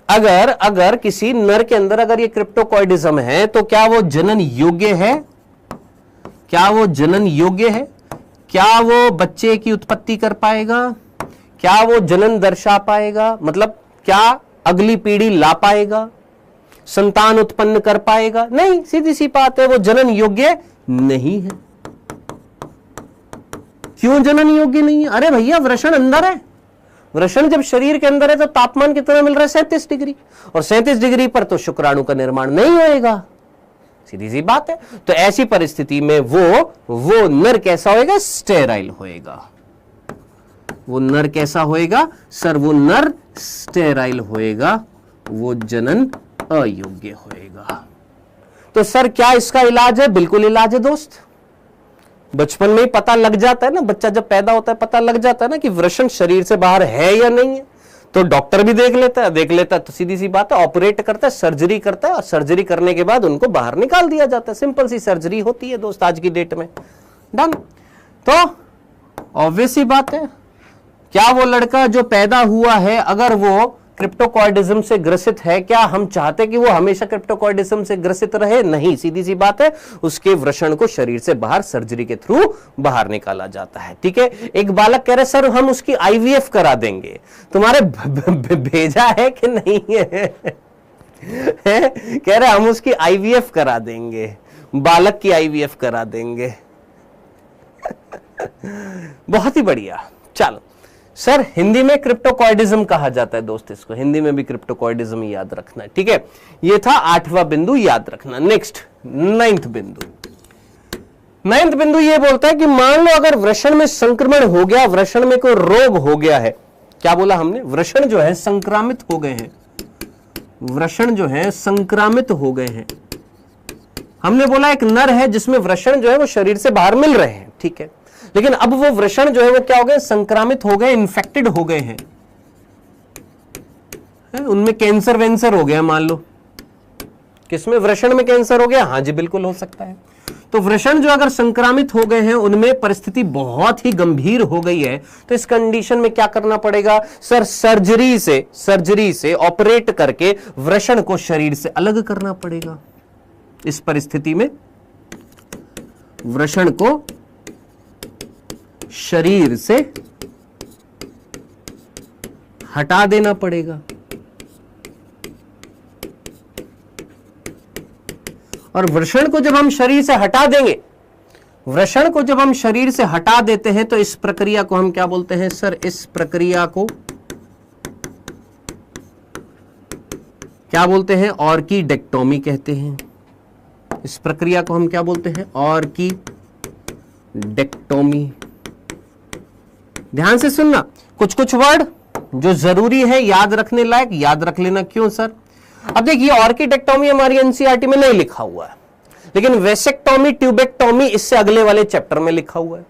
अगर किसी नर के अंदर अगर ये क्रिप्टोकॉइडिज्म है तो क्या वो जनन योग्य है? क्या वो जनन योग्य है? क्या वो बच्चे की उत्पत्ति कर पाएगा? क्या वो जनन दर्शा पाएगा? मतलब क्या अगली पीढ़ी ला पाएगा, संतान उत्पन्न कर पाएगा? नहीं, सीधी सी बात है, वो जनन योग्य नहीं है। क्यों जनन योग्य नहीं है? अरे भैया वृषण अंदर है, वृषण जब शरीर के अंदर है तो तापमान कितना मिल रहा है? 37 डिग्री, और 37 डिग्री पर तो शुक्राणु का निर्माण नहीं होएगा, सीधी सी बात है। तो ऐसी परिस्थिति में वो नर कैसा होएगा? स्टेराइल होएगा। वो नर कैसा होएगा सर? वो नर स्टेराइल होएगा, वो जनन अयोग्य होएगा। तो सर क्या इसका इलाज है? बिल्कुल इलाज है दोस्त। बचपन में ही पता लग जाता है ना, बच्चा जब पैदा होता है पता लग जाता है ना कि वृषण शरीर से बाहर है या नहीं है, तो डॉक्टर भी देख लेता है तो सीधी सी बात है, ऑपरेट करता है, सर्जरी करता है, और सर्जरी करने के बाद उनको बाहर निकाल दिया जाता है। सिंपल सी सर्जरी होती है दोस्त आज की डेट में, डन। तो ऑब्वियस ही बात है, क्या वो लड़का जो पैदा हुआ है अगर वो क्रिप्टोकॉइडिज्म से ग्रसित है, क्या हम चाहते कि वो हमेशा क्रिप्टोकॉइडिज्म से ग्रसित रहे? नहीं, सीधी सी बात है, उसके वृषण को शरीर से बाहर सर्जरी के थ्रू बाहर निकाला जाता है। ठीक है, एक बालक कह रहे सर हम उसकी आईवीएफ करा देंगे, तुम्हारे भेजा है कि नहीं है? कह रहे हम उसकी आईवीएफ करा देंगे, बालक की आईवीएफ करा देंगे। बहुत ही बढ़िया। चलो सर हिंदी में क्रिप्टोकॉइडिज्म कहा जाता है दोस्त, इसको हिंदी में भी क्रिप्टोकॉइडिज्म याद रखना है। ठीक है, ये था 8वां बिंदु, याद रखना। नेक्स्ट 9th बिंदु। 9th बिंदु ये बोलता है कि मान लो अगर वृषण में संक्रमण हो गया, वृषण में कोई रोग हो गया है। क्या बोला हमने? वृषण जो है संक्रामित हो गए हैं, वृषण जो है संक्रामित हो गए हैं। हमने बोला एक नर है जिसमें वृषण जो है वो शरीर से बाहर मिल रहे हैं, ठीक है, लेकिन अब वो वृषण जो है वो क्या हो गए? संक्रामित हो गए, इन्फेक्टेड हो गए हैं, उनमें कैंसर वेंसर हो गया मान लो। किसमें? वृषण में कैंसर हो गया? हाँ जी बिल्कुल हो सकता है। तो वृषण जो अगर संक्रामित हो गए हैं, उनमें परिस्थिति बहुत ही गंभीर हो गई है, तो इस कंडीशन में क्या करना पड़ेगा सर? सर्जरी से ऑपरेट करके वृषण को शरीर से अलग करना पड़ेगा। इस परिस्थिति में वृषण को शरीर से हटा देना पड़ेगा, और वृषण को जब हम शरीर से हटा देंगे, वृषण को जब हम शरीर से हटा देते हैं तो इस प्रक्रिया को हम क्या बोलते हैं सर? इस प्रक्रिया को क्या बोलते हैं? ऑर्किडेक्टोमी कहते हैं। इस प्रक्रिया को हम क्या बोलते हैं? ऑर्किडेक्टोमी। ध्यान से सुनना, कुछ वर्ड जो जरूरी है याद रखने लायक, याद रख लेना। क्यों सर? अब देखिए ऑर्किडेक्टोमी हमारी एनसीईआरटी में नहीं लिखा हुआ है, लेकिन वेसेक्टोमी, ट्यूबेक्टोमी इससे अगले वाले चैप्टर में लिखा हुआ है।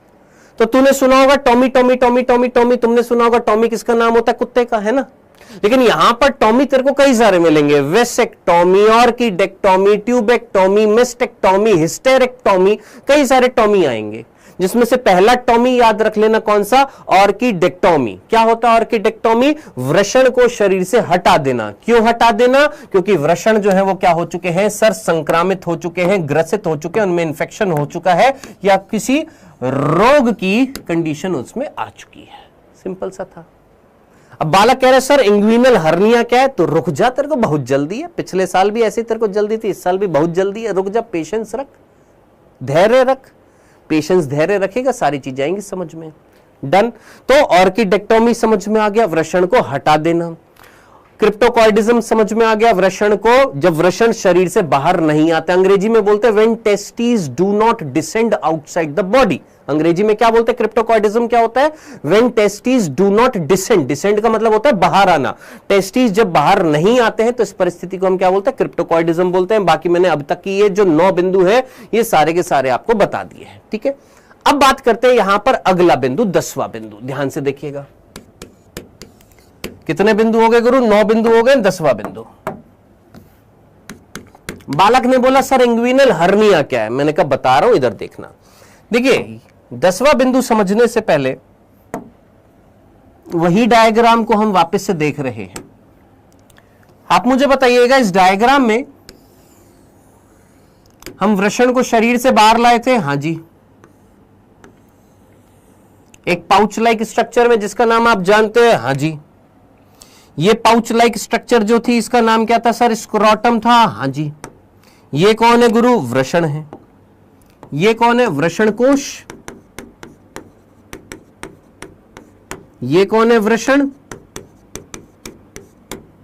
तो तूने सुना होगा Tommy Tommy Tommy Tommy Tommy, तुमने सुना होगा टॉमी किसका नाम होता है? कुत्ते का, है ना? लेकिन यहां पर टॉमी तेरे को कई सारे मिलेंगे, वेसेक्टोमी, ऑर्किडेक्टोमी, ट्यूबेक्टोमी, मेस्टेक्टोमी, हिस्टेरेक्टोमी, कई सारे टॉमी आएंगे, जिसमें से पहला टॉमी याद रख लेना कौन सा? ऑर्किडेक्टोमी। क्या होता है ऑर्किडेक्टोमी? वृषण को शरीर से हटा देना। क्यों हटा देना? क्योंकि वृषण जो है वो क्या हो चुके हैं सर? संक्रामित हो चुके हैं, ग्रसित हो चुके हैं, उनमें इंफेक्शन हो चुका है या किसी रोग की कंडीशन उसमें आ चुकी है। सिंपल सा था। अब बालक कह रहे सर इंग्विनल हर्निया क्या है? तो रुक जा, तेरे को बहुत जल्दी है, पिछले साल भी ऐसे तेरे को जल्दी थी, इस साल भी बहुत जल्दी है, रुक जा, पेशेंस रख, धैर्य रख। पेशेंस, धैर्य रखेगा, सारी चीजें आएंगी समझ में। डन। तो ऑर्किडेक्टोमी समझ में आ गया, वृषण को हटा देना। क्रिप्टोकॉइडिज्म समझ में आ गया, वृषण को जब वृषण शरीर से बाहर नहीं आता। अंग्रेजी में बोलते हैं when testes do not descend outside the body. अंग्रेजी में क्या बोलते हैं? क्रिप्टोकॉइडिज्म क्या होता है? When testes do not descend. Descend का मतलब होता है बाहर आना। टेस्टीज जब बाहर नहीं आते हैं तो इस परिस्थिति को हम क्या बोलते हैं? क्रिप्टोकॉइडिज्म बोलते हैं। बाकी मैंने अब तक की ये जो 9 बिंदु है ये सारे के सारे आपको बता दिए हैं, ठीक है। अब बात करते हैं यहां पर अगला बिंदु, 10वां बिंदु। ध्यान से देखिएगा, कितने बिंदु हो गए गुरु? 9 बिंदु हो गए, 10वां बिंदु। बालक ने बोला सर इंग्विनल हर्निया क्या है? मैंने कहा बता रहा हूं, इधर देखना। देखिए 10वां बिंदु समझने से पहले वही डायग्राम को हम वापस से देख रहे हैं। आप मुझे बताइएगा इस डायग्राम में हम वृषण को शरीर से बाहर लाए थे, हाँ जी, एक पाउच लाइक स्ट्रक्चर में जिसका नाम आप जानते हैं, हाँ जी। ये पाउच लाइक स्ट्रक्चर जो थी इसका नाम क्या था सर? स्क्रोटम था, हाँ जी। ये कौन है गुरु? वृषण है। ये कौन है? वृषण कोश। ये कौन है? वृषण।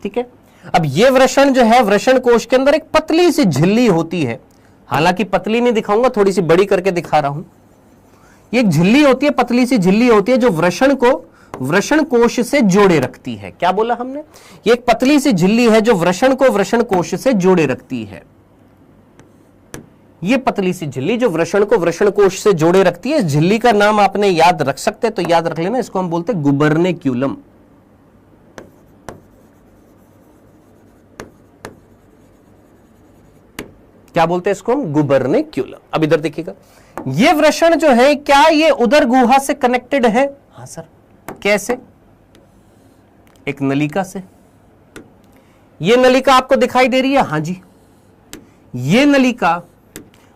ठीक है। अब ये वृषण जो है, वृषण कोश के अंदर एक पतली सी झिल्ली होती है, हालांकि पतली नहीं दिखाऊंगा, थोड़ी सी बड़ी करके दिखा रहा हूं। ये एक झिल्ली होती है, पतली सी झिल्ली होती है जो वृषण को वृषण कोश से जोड़े रखती है। क्या बोला हमने? ये एक पतली सी झिल्ली है जो वृषण को वृषण कोश से जोड़े रखती है। ये पतली सी झिल्ली जो वृषण को वृषण कोश से जोड़े रखती है, इस झिल्ली का नाम आपने याद रख सकते हैं तो याद रख लेना, इसको हम बोलते हैं गुबर्नेक्यूलम। क्या बोलते हैं इसको हम? गुबर्नेक्यूलम। अब इधर देखिएगा, ये वृषण जो है क्या ये उदर गुहा से कनेक्टेड है? हाँ सर। कैसे? एक नलिका से। ये नलिका आपको दिखाई दे रही है? हाँ जी। ये नलिका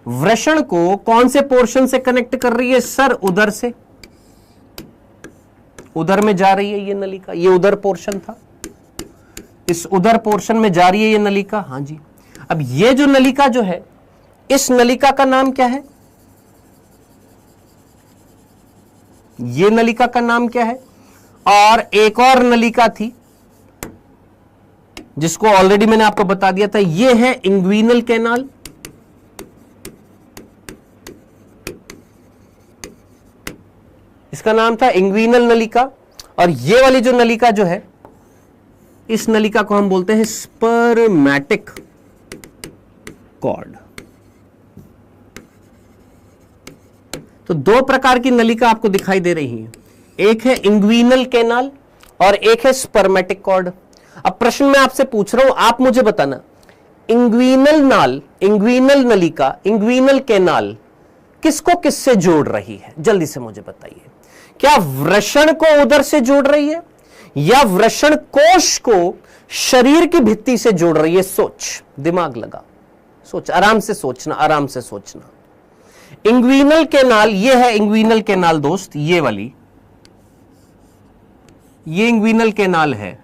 वृषण को कौन से पोर्शन से कनेक्ट कर रही है सर? उदर से। उदर में जा रही है ये नलिका, ये उदर पोर्शन था, इस उदर पोर्शन में जा रही है ये नलिका, हाँ जी। अब ये जो नलिका जो है, इस नलिका का नाम क्या है? ये नलिका का नाम क्या है? और एक और नलिका थी जिसको ऑलरेडी मैंने आपको बता दिया था, ये है इंग्विनल कैनाल। इसका नाम था इंग्विनल नलिका। और ये वाली जो नलिका जो है, इस नलिका को हम बोलते हैं स्पर्मेटिक कॉर्ड। तो दो प्रकार की नलिका आपको दिखाई दे रही है, एक है इंग्विनल कैनाल और एक है स्पर्मेटिक कॉर्ड। अब प्रश्न मैं आपसे पूछ रहा हूं, आप मुझे बताना, इंग्विनल नाल, इंग्विनल नलिका, इंग्विनल कैनाल किसको किससे जोड़ रही है? जल्दी से मुझे बताइए। क्या वृषण को उदर से जोड़ रही है या वृषण कोश को शरीर की भित्ति से जोड़ रही है? सोच, दिमाग लगा, सोच, आराम से सोचना, आराम से सोचना। इंग्विनल कैनाल, ये है इंग्विनल कैनाल दोस्त, ये वाली, ये इंग्विनल कैनाल है।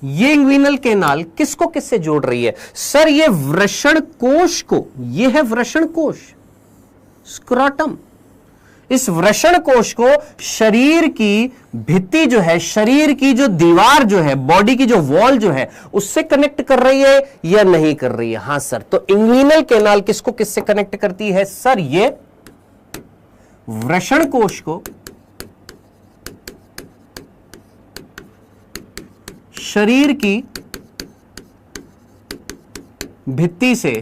ये इंग्विनल कैनाल किसको किससे जोड़ रही है सर? ये वृषण कोश को, ये है वृषण कोश, स्क्रोटम। इस वृषण कोश को शरीर की भित्ति जो है, शरीर की जो दीवार जो है, बॉडी की जो वॉल जो है, उससे कनेक्ट कर रही है या नहीं कर रही है? हां सर। तो इंग्विनल कैनाल किसको किससे कनेक्ट करती है सर? ये वृषण कोश को शरीर की भित्ति से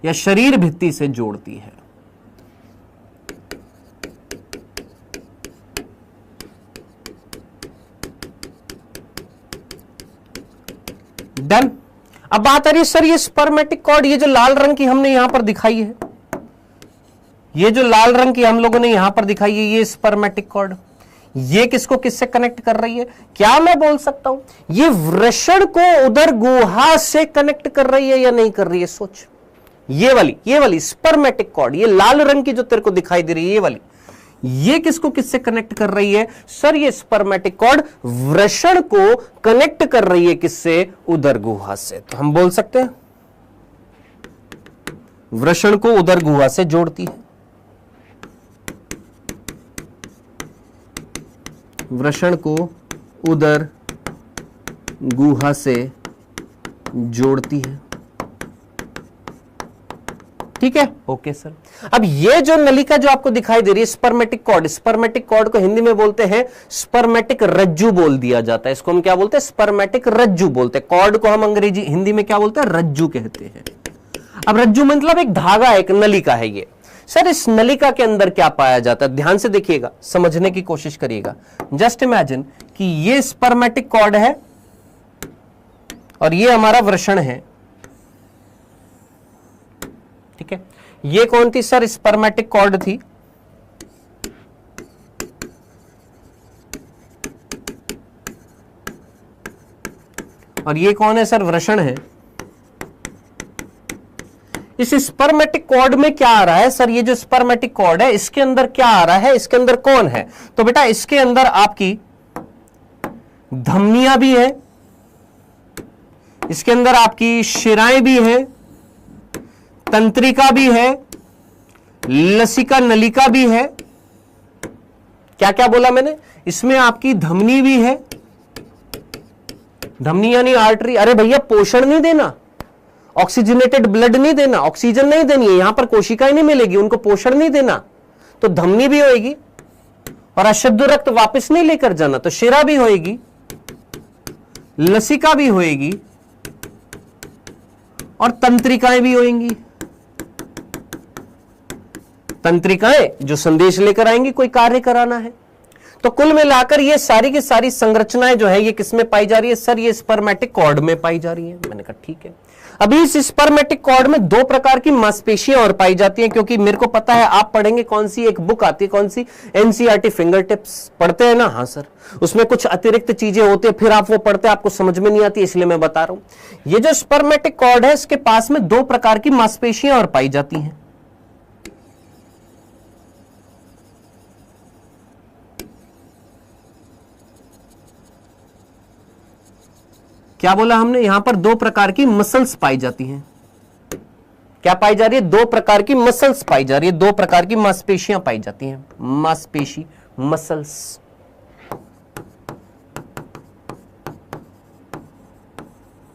या शरीर भित्ति से जोड़ती है। डन। अब बात आ रही है सर, ये स्पर्मेटिक कॉर्ड, ये जो लाल रंग की हमने यहां पर दिखाई है, ये जो लाल रंग की हम लोगों ने यहां पर दिखाई है, ये स्पर्मेटिक कॉर्ड, ये किसको किससे कनेक्ट कर रही है? क्या मैं बोल सकता हूं ये वृषण को उदर गुहा से कनेक्ट कर रही है या नहीं कर रही है? सोच। ये वाली स्पर्मेटिक कॉर्ड, ये लाल रंग की जो तेरे को दिखाई दे रही है, ये वाली, ये किसको किससे कनेक्ट कर रही है सर? ये स्पर्मेटिक कॉर्ड वृषण को कनेक्ट कर रही है किससे? उदर गुहा से। तो हम बोल सकते हैं वृषण को उदर गुहा से जोड़ती है, वृषण को उदर गुहा से जोड़ती है। ठीक है, ओके सर। अब ये जो नलिका जो आपको दिखाई दे रही है स्पर्मेटिक कॉर्ड, स्पर्मेटिक कॉर्ड को हिंदी में बोलते हैं स्पर्मेटिक रज्जू बोल दिया जाता है। इसको हम क्या बोलते हैं? स्पर्मेटिक रज्जू बोलते हैं। कॉर्ड को हम अंग्रेजी हिंदी में क्या बोलते हैं? रज्जू कहते हैं। अब रज्जू मतलब एक धागा, एक नलिका है ये। सर इस नलिका के अंदर क्या पाया जाता है? ध्यान से देखिएगा, समझने की कोशिश करिएगा। जस्ट इमेजिन कि ये स्पर्मेटिक कॉर्ड है और ये हमारा वृषण है। ठीक है, ये कौन थी सर? स्पर्मेटिक कॉर्ड थी। और ये कौन है सर? वृषण है। इस स्पर्मेटिक कॉर्ड में क्या आ रहा है सर? ये जो स्पर्मेटिक कॉर्ड है इसके अंदर क्या आ रहा है? इसके अंदर कौन है? तो बेटा इसके अंदर आपकी धमनियां भी है, इसके अंदर आपकी शिराएं भी है, तंत्रिका भी है, लसिका नलिका भी है। क्या क्या बोला मैंने? इसमें आपकी धमनी भी है, धमनी यानी आर्टरी। अरे भैया पोषण नहीं देना, ऑक्सीजनेटेड ब्लड नहीं देना, ऑक्सीजन नहीं देनी है, यहां पर कोशिकाएं नहीं मिलेगी, उनको पोषण नहीं देना, तो धमनी भी होएगी। और अशुद्ध रक्त वापस नहीं लेकर जाना, तो शिरा भी होएगी, लसिका भी होएगी और तंत्रिकाएं भी होएंगी। तंत्रिकाएं जो संदेश लेकर आएंगी, कोई कार्य कराना है। तो कुल मिलाकर ये सारी की सारी संरचनाएं जो है ये किसमें पाई जा रही है सर? ये स्पर्मेटिक कॉर्ड में पाई जा रही है। मैंने कहा ठीक है। अभी इस स्पर्मेटिक कॉर्ड में दो प्रकार की मांसपेशियां और पाई जाती हैं, क्योंकि मेरे को पता है आप पढ़ेंगे, कौन सी एक बुक आती है, कौन सी? एनसीईआरटी फिंगर टिप्स पढ़ते हैं ना? हाँ सर, उसमें कुछ अतिरिक्त चीजें होती है, फिर आप वो पढ़ते हैं, आपको समझ में नहीं आती, इसलिए मैं बता रहा हूं। ये जो स्पर्मेटिक कॉर्ड है इसके पास में दो प्रकार की मांसपेशियां और पाई जाती हैं। क्या बोला हमने? यहां पर दो प्रकार की मसल्स पाई जाती हैं। क्या पाई जा रही है? दो प्रकार की मसल्स पाई जा रही है, दो प्रकार की मांसपेशियां पाई जाती हैं। मांसपेशी, मसल्स।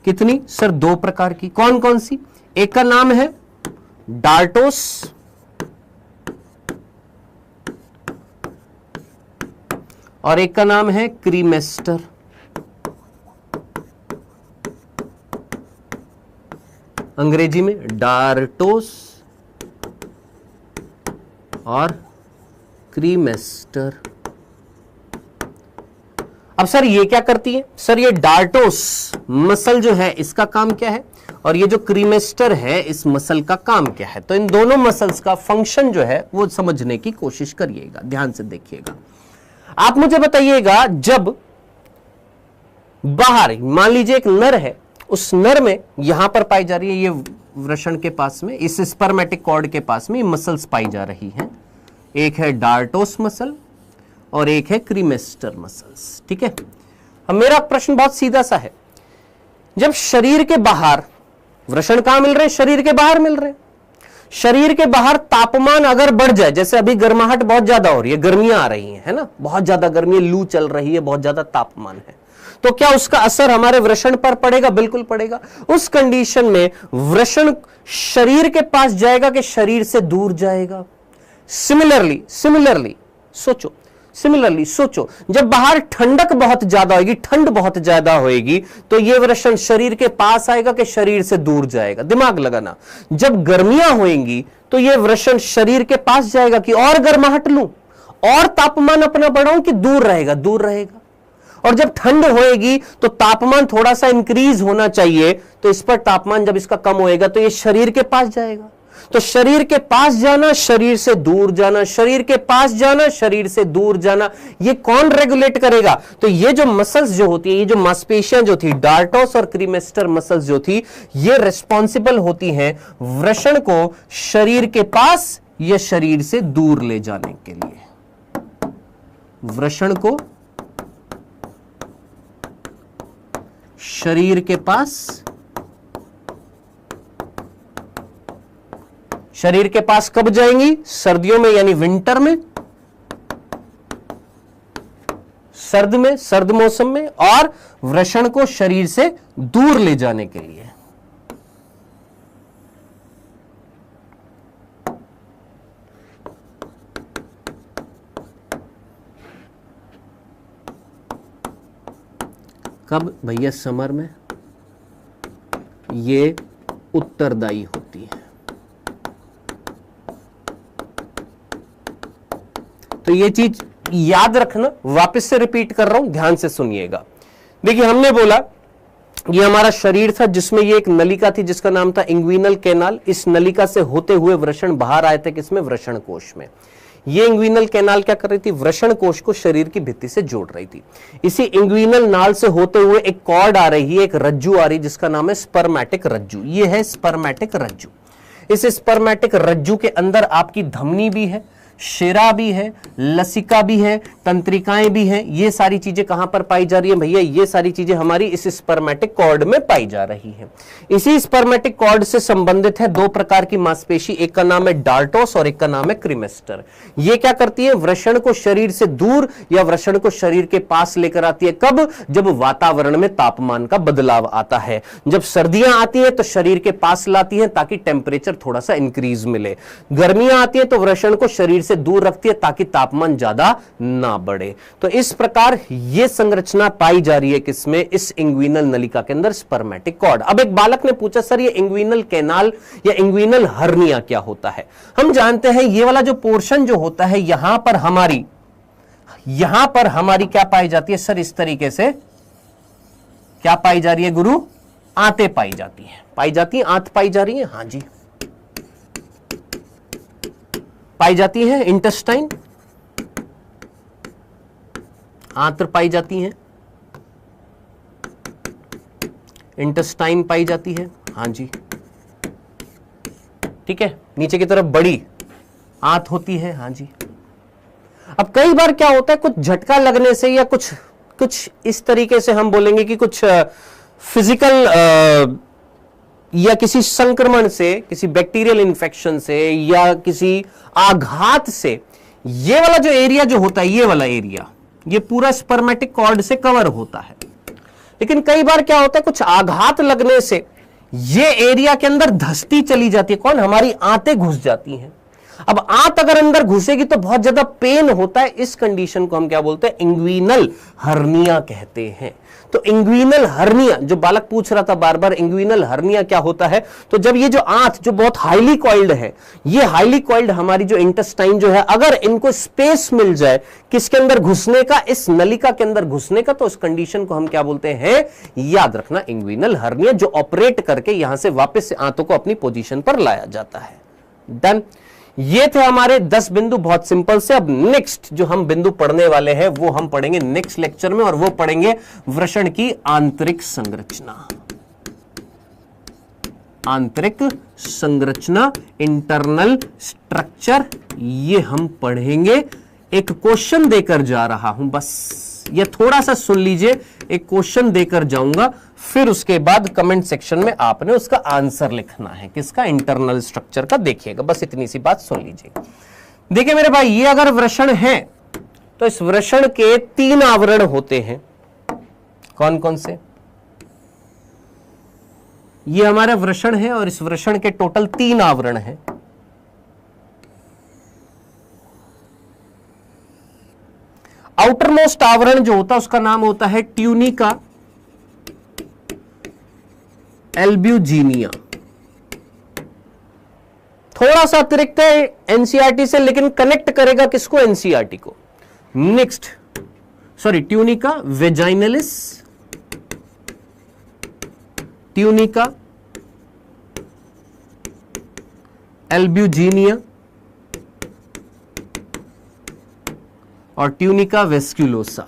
कितनी सर? दो प्रकार की। कौन कौन सी? एक का नाम है डार्टोस और एक का नाम है क्रीमेस्टर। अंग्रेजी में डार्टोस और क्रीमेस्टर। अब सर ये क्या करती है? सर ये डार्टोस मसल जो है इसका काम क्या है, और ये जो क्रीमेस्टर है इस मसल का काम क्या है? तो इन दोनों मसल्स का फंक्शन जो है वो समझने की कोशिश करिएगा, ध्यान से देखिएगा। आप मुझे बताइएगा, जब बाहर मान लीजिए एक नर है, उस नर में यहां पर पाई जा रही है, ये वृषण के पास में, इस स्पर्मेटिक कॉर्ड के पास में मसल्स पाई जा रही हैं। एक है डार्टोस मसल और एक है क्रीमेस्टर मसल्स। ठीक है। अब मेरा प्रश्न बहुत सीधा सा है, जब शरीर के बाहर वृषण कहां मिल रहे हैं? शरीर के बाहर मिल रहे हैं। शरीर के बाहर तापमान अगर बढ़ जाए, जैसे अभी गर्माहट बहुत ज्यादा हो रही है, गर्मियां आ रही हैं, है ना, बहुत ज्यादा गर्मी है, लू चल रही है, बहुत ज्यादा तापमान है, तो क्या उसका असर हमारे वृषण पर पड़ेगा? बिल्कुल पड़ेगा। उस कंडीशन में वृषण शरीर के पास जाएगा कि शरीर से दूर जाएगा? सिमिलरली सोचो, जब बाहर ठंडक बहुत ज्यादा होगी, ठंड बहुत ज्यादा होगी, तो यह वृषण शरीर के पास आएगा कि शरीर से दूर जाएगा? दिमाग लगाना। जब गर्मियां होंगी तो यह वृषण शरीर के पास जाएगा कि और गर्माहट लूं, और तापमान अपना बढ़ाऊं, कि दूर रहेगा? दूर रहेगा। और जब ठंड होएगी तो तापमान थोड़ा सा इंक्रीज होना चाहिए, तो इस पर तापमान जब इसका कम होएगा तो ये शरीर के पास जाएगा। तो शरीर के पास जाना, शरीर से दूर जाना, शरीर के पास जाना, शरीर से दूर जाना, ये कौन रेगुलेट करेगा? तो ये जो मसल्स जो होती है, ये जो मांसपेशियां जो थी, डार्टोस और क्रीमेस्टर मसल्स जो थी, ये रिस्पॉन्सिबल होती हैं वृषण को शरीर के पास या शरीर से दूर ले जाने के लिए। वृषण को शरीर के पास, शरीर के पास कब जाएंगी? सर्दियों में, यानी विंटर में, सर्द मौसम में, और वृषण को शरीर से दूर ले जाने के लिए। कब भैया? समर में। ये उत्तरदायी होती है। तो ये चीज याद रखना, वापस से रिपीट कर रहा हूं, ध्यान से सुनिएगा। देखिए हमने बोला ये हमारा शरीर था जिसमें ये एक नलिका थी जिसका नाम था इंग्विनल कैनाल। इस नलिका से होते हुए वृषण बाहर आए थे, किसमें? वृषण कोश में। ये इंग्विनल कैनाल क्या कर रही थी, वृषण कोश को शरीर की भित्ति से जोड़ रही थी। इसी इंग्विनल नाल से होते हुए एक कॉर्ड आ रही है, एक रज्जू आ रही है जिसका नाम है स्पर्मेटिक रज्जू। ये है स्पर्मेटिक रज्जू। इस स्पर्मेटिक रज्जू के अंदर आपकी धमनी भी है, शिरा भी है, लसिका भी है, तंत्रिकाएं भी हैं। ये सारी चीजें कहां पर पाई जा रही है भैया, ये सारी चीजें हमारी इस स्पर्मेटिक कॉर्ड में पाई जा रही हैं। इसी स्पर्मेटिक कॉर्ड से संबंधित है दो प्रकार की मांसपेशी, एक का नाम है डार्टोस और एक का नाम है क्रिमेस्टर। ये क्या करती है, वृषण को शरीर से दूर या वृषण को शरीर के पास लेकर आती है। कब, जब वातावरण में तापमान का बदलाव आता है। जब सर्दियां आती हैं तो शरीर के पास लाती हैं ताकि टेम्परेचर थोड़ा सा इंक्रीज मिले। गर्मियां आती हैं तो वृषण को शरीर से दूर रखती है ताकि तापमान ज्यादा ना बढ़े। तो इस प्रकार यह संरचना पाई जा रही है किसमें, इस इंग्विनल नलिका के अंदर, स्पर्मेटिक कॉर्ड। अब एक बालक ने पूछा सर ये इंग्विनल कैनाल या इंग्विनल हर्निया क्या होता है। हम जानते हैं ये वाला जो पोर्शन जो होता है यहां पर हमारी क्या पाई जाती है सर, इस तरीके से क्या पाई जा रही है गुरु, आंतें पाई जाती हैं, आंत पाई जा रही है, हां जी पाई जाती है, इंटेस्टाइन, आंत्र पाई जाती हैं, इंटेस्टाइन पाई जाती है, हां जी ठीक है। नीचे की तरफ बड़ी आंत होती है, हां जी। अब कई बार क्या होता है, कुछ झटका लगने से या कुछ इस तरीके से हम बोलेंगे कि कुछ फिजिकल या किसी संक्रमण से, किसी बैक्टीरियल इन्फेक्शन से या किसी आघात से ये वाला जो एरिया जो होता है, ये वाला एरिया, ये पूरा स्पर्मेटिक कॉर्ड से कवर होता है। लेकिन कई बार क्या होता है, कुछ आघात लगने से ये एरिया के अंदर धंसती चली जाती है। कौन, हमारी आंतें घुस जाती हैं। अब आंत अगर अंदर घुसेगी तो बहुत ज्यादा पेन होता है। इस कंडीशन को हम क्या बोलते हैं, इंग्विनल हर्निया कहते हैं। तो इंग्विनल हर्निया, जो बालक पूछ रहा था बार बार, इंग्विनल हर्निया क्या होता है, तो जब ये जो आंत जो बहुत हाईली कॉइल्ड है, ये हाईली कॉइल्ड हमारी जो इंटेस्टाइन जो है, अगर इनको स्पेस मिल जाए किसके अंदर घुसने का, इस नलिका के अंदर घुसने का, तो उस कंडीशन को हम क्या बोलते हैं, याद रखना, इंग्विनल हर्निया, जो ऑपरेट करके यहां से वापस से आंतों को अपनी पोजीशन पर लाया जाता है। डन। ये थे हमारे 10 बिंदु, बहुत सिंपल से। अब नेक्स्ट जो हम बिंदु पढ़ने वाले हैं वो हम पढ़ेंगे नेक्स्ट लेक्चर में, और वो पढ़ेंगे वृषण की आंतरिक संरचना। आंतरिक संरचना, इंटरनल स्ट्रक्चर, ये हम पढ़ेंगे। एक क्वेश्चन देकर जा रहा हूं, बस ये थोड़ा सा सुन लीजिए, एक क्वेश्चन देकर जाऊंगा, फिर उसके बाद कमेंट सेक्शन में आपने उसका आंसर लिखना है। किसका, इंटरनल स्ट्रक्चर का। देखिएगा, बस इतनी सी बात सुन लीजिए। देखिए मेरे भाई, ये अगर वृषण है तो इस वृषण के 3 आवरण होते हैं। कौन कौन से, ये हमारा वृषण है और इस वृषण के टोटल 3 आवरण हैं। आउटर मोस्ट आवरण जो होता है उसका नाम होता है ट्यूनिका एल्ब्यूजिनिया। थोड़ा सा अतिरिक्त है एनसीईआरटी से, लेकिन कनेक्ट करेगा किसको, एनसीईआरटी को। Next, tunica vaginalis, tunica albuginea और ट्यूनिका वेस्क्यूलोसा।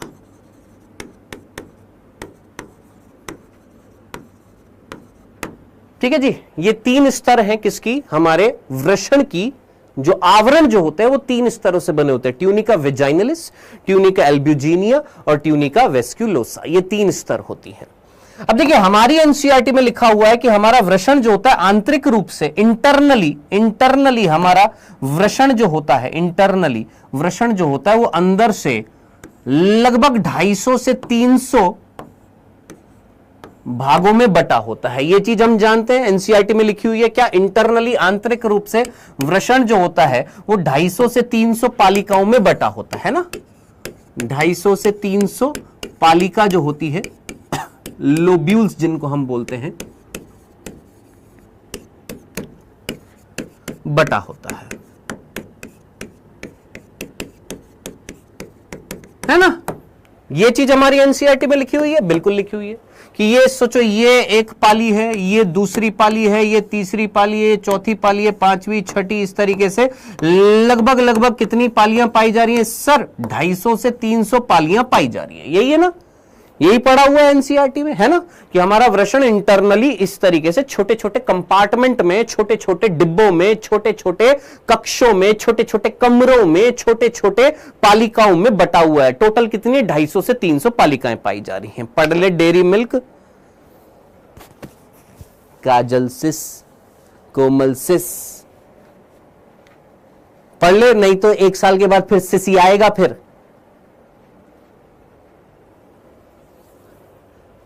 ठीक है जी, ये 3 स्तर हैं किसकी, हमारे वृषण की। जो आवरण जो होते हैं वो 3 स्तरों से बने होते हैं, ट्यूनिका वेजाइनलिस, ट्यूनिका एल्ब्यूजिनिया और ट्यूनिका वेस्क्यूलोसा। ये 3 स्तर होती हैं। अब देखिए, हमारी एनसीईआरटी में लिखा हुआ है कि हमारा वृषण जो होता है आंतरिक रूप से, इंटरनली हमारा वृषण जो होता है, इंटरनली वृषण जो होता है वो अंदर से लगभग 250 से 300 भागों में बटा होता है। यह चीज हम जानते हैं, एनसीईआरटी में लिखी हुई है। क्या, इंटरनली, आंतरिक रूप से वृषण जो होता है वो 250 से 300 पालिकाओं में बटा होता है ना। 250 से 300 पालिका जो होती है, लोब्यूल्स जिनको हम बोलते हैं, बटा होता है ना। ये चीज हमारी एनसीईआरटी में लिखी हुई है, बिल्कुल लिखी हुई है कि ये सोचो, ये एक पाली है, ये दूसरी पाली है, ये तीसरी पाली है, चौथी पाली है, पांचवी, छठी, इस तरीके से लगभग लगभग कितनी पालियां पाई जा रही हैं सर? 250 से 300 पालियां पाई जा रही हैं। यही है ना, यही पढ़ा हुआ है एनसीईआरटी में, है ना, कि हमारा वृषण इंटरनली इस तरीके से छोटे छोटे कंपार्टमेंट में, छोटे छोटे डिब्बों में, छोटे छोटे कक्षों में, छोटे छोटे कमरों में, छोटे छोटे पालिकाओं में बटा हुआ है। टोटल कितनी? 250 से 300 पालिकाएं पाई जा रही हैं। पढ़ ले, डेयरी मिल्क, काजल सिस, कोमल सिस, पढ़ ले, नहीं तो 1 साल के बाद फिर सिसी आएगा फिर।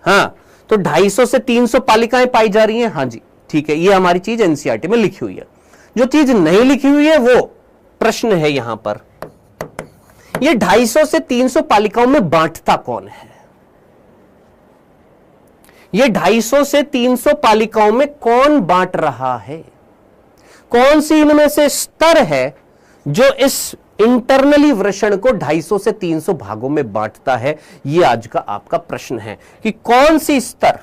हाँ, तो 250 से 300 पालिकाएं पाई जा रही हैं। हाँ जी, ठीक है, ये हमारी चीज एनसीईआरटी में लिखी हुई है। जो चीज नहीं लिखी हुई है वो प्रश्न है यहां पर, ये 250 से 300 पालिकाओं में बांटता कौन है? ये 250 से 300 पालिकाओं में कौन बांट रहा है? कौन सी इनमें से स्तर है जो इस इंटरनली वृषण को 250 से 300 भागों में बांटता है? यह आज का आपका प्रश्न है कि कौन सी स्तर,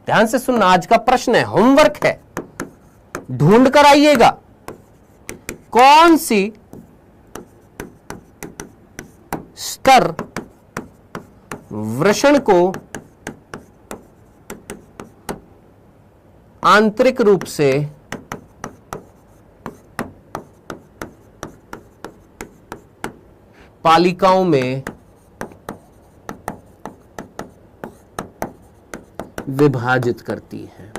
ध्यान से सुनना, आज का प्रश्न है, होमवर्क है, ढूंढ कर आइएगा, कौन सी स्तर वृषण को आंतरिक रूप से पालिकाओं में विभाजित करती है।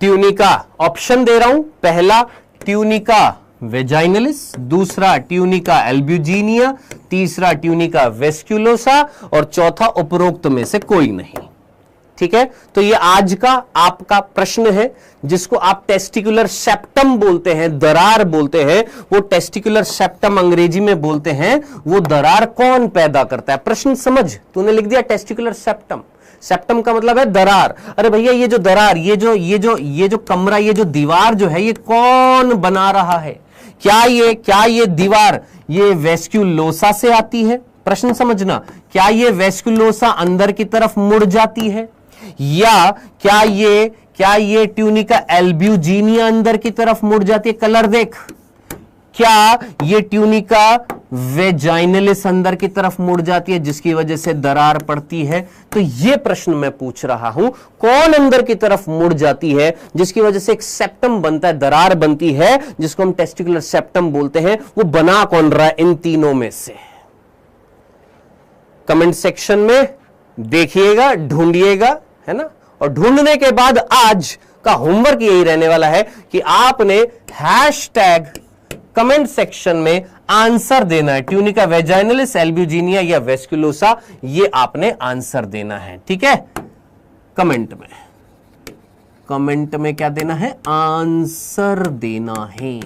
ट्यूनिका, ऑप्शन दे रहा हूं, पहला ट्यूनिका वेजाइनलिस, दूसरा ट्यूनिका एल्ब्यूजिनिया, तीसरा ट्यूनिका वेस्क्युलोसा और चौथा उपरोक्त में से कोई नहीं। ठीक है, तो ये आज का आपका प्रश्न है, जिसको आप टेस्टिकुलर सेप्टम बोलते हैं, दरार बोलते हैं। वो टेस्टिकुलर सेप्टम अंग्रेजी में बोलते हैं, वो दरार कौन पैदा करता है? प्रश्न समझ, तूने लिख दिया टेस्टिकुलर सेप्टम, सेप्टम का मतलब है दरार। अरे भैया, ये जो दरार, ये जो कमरा, ये जो दीवार जो है, ये कौन बना रहा है? क्या ये दीवार ये वेस्क्युलोसा से आती है? प्रश्न समझना, क्या ये वेस्क्युलोसा अंदर की तरफ मुड़ जाती है, या क्या ये ट्यूनिका एल्ब्यूजिनिया अंदर की तरफ मुड़ जाती है? कलर देख, क्या ये ट्यूनिका वेजाइनलिस अंदर की तरफ मुड़ जाती है, जिसकी वजह से दरार पड़ती है? तो ये प्रश्न मैं पूछ रहा हूं, कौन अंदर की तरफ मुड़ जाती है जिसकी वजह से एक सेप्टम बनता है, दरार बनती है, जिसको हम टेस्टिकुलर सेप्टम बोलते हैं? वो बना कौन रहा है इन तीनों में से? कमेंट सेक्शन में देखिएगा, ढूंढिएगा, है ना। और ढूंढने के बाद आज का होमवर्क यही रहने वाला है कि आपने हैशटैग कमेंट सेक्शन में आंसर देना है। ट्यूनिका वेजाइनलिस, एल्ब्यूजिनिया या वेस्क्युलोसा, ये आपने आंसर देना है। ठीक है, कमेंट में क्या देना है? आंसर देना है।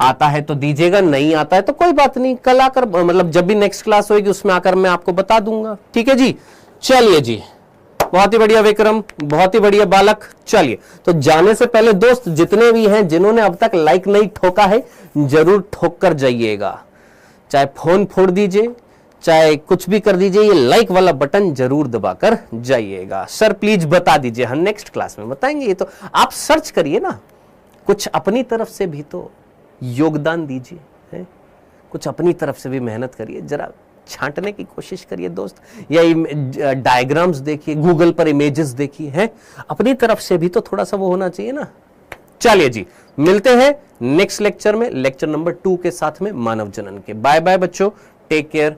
आता है तो दीजिएगा, नहीं आता है तो कोई बात नहीं, कल आकर, मतलब जब भी नेक्स्ट क्लास होगी उसमें आकर मैं आपको बता दूंगा। ठीक है जी, चलिए जी, बहुत ही बढ़िया विक्रम, बहुत ही बढ़िया बालक। चलिए, तो जाने से पहले दोस्त जितने भी हैं जिन्होंने अब तक लाइक नहीं ठोका है, जरूर ठोक कर जाइएगा। चाहे फोन फोड़ दीजिए, चाहे कुछ भी कर दीजिए, ये लाइक वाला बटन जरूर दबाकर जाइएगा। सर प्लीज बता दीजिए, हम नेक्स्ट क्लास में बताएंगे। ये तो आप सर्च करिए ना, कुछ अपनी तरफ से भी तो योगदान दीजिए, है? कुछ अपनी तरफ से भी मेहनत करिए, जरा छांटने की कोशिश करिए दोस्त, या डायग्राम्स देखिए, गूगल पर इमेजेस देखिए, हैं? अपनी तरफ से भी तो थोड़ा सा वो होना चाहिए ना। चलिए जी, मिलते हैं नेक्स्ट लेक्चर में, लेक्चर नंबर 2 के साथ में, मानव जनन के। बाय बाय बच्चों, टेक केयर।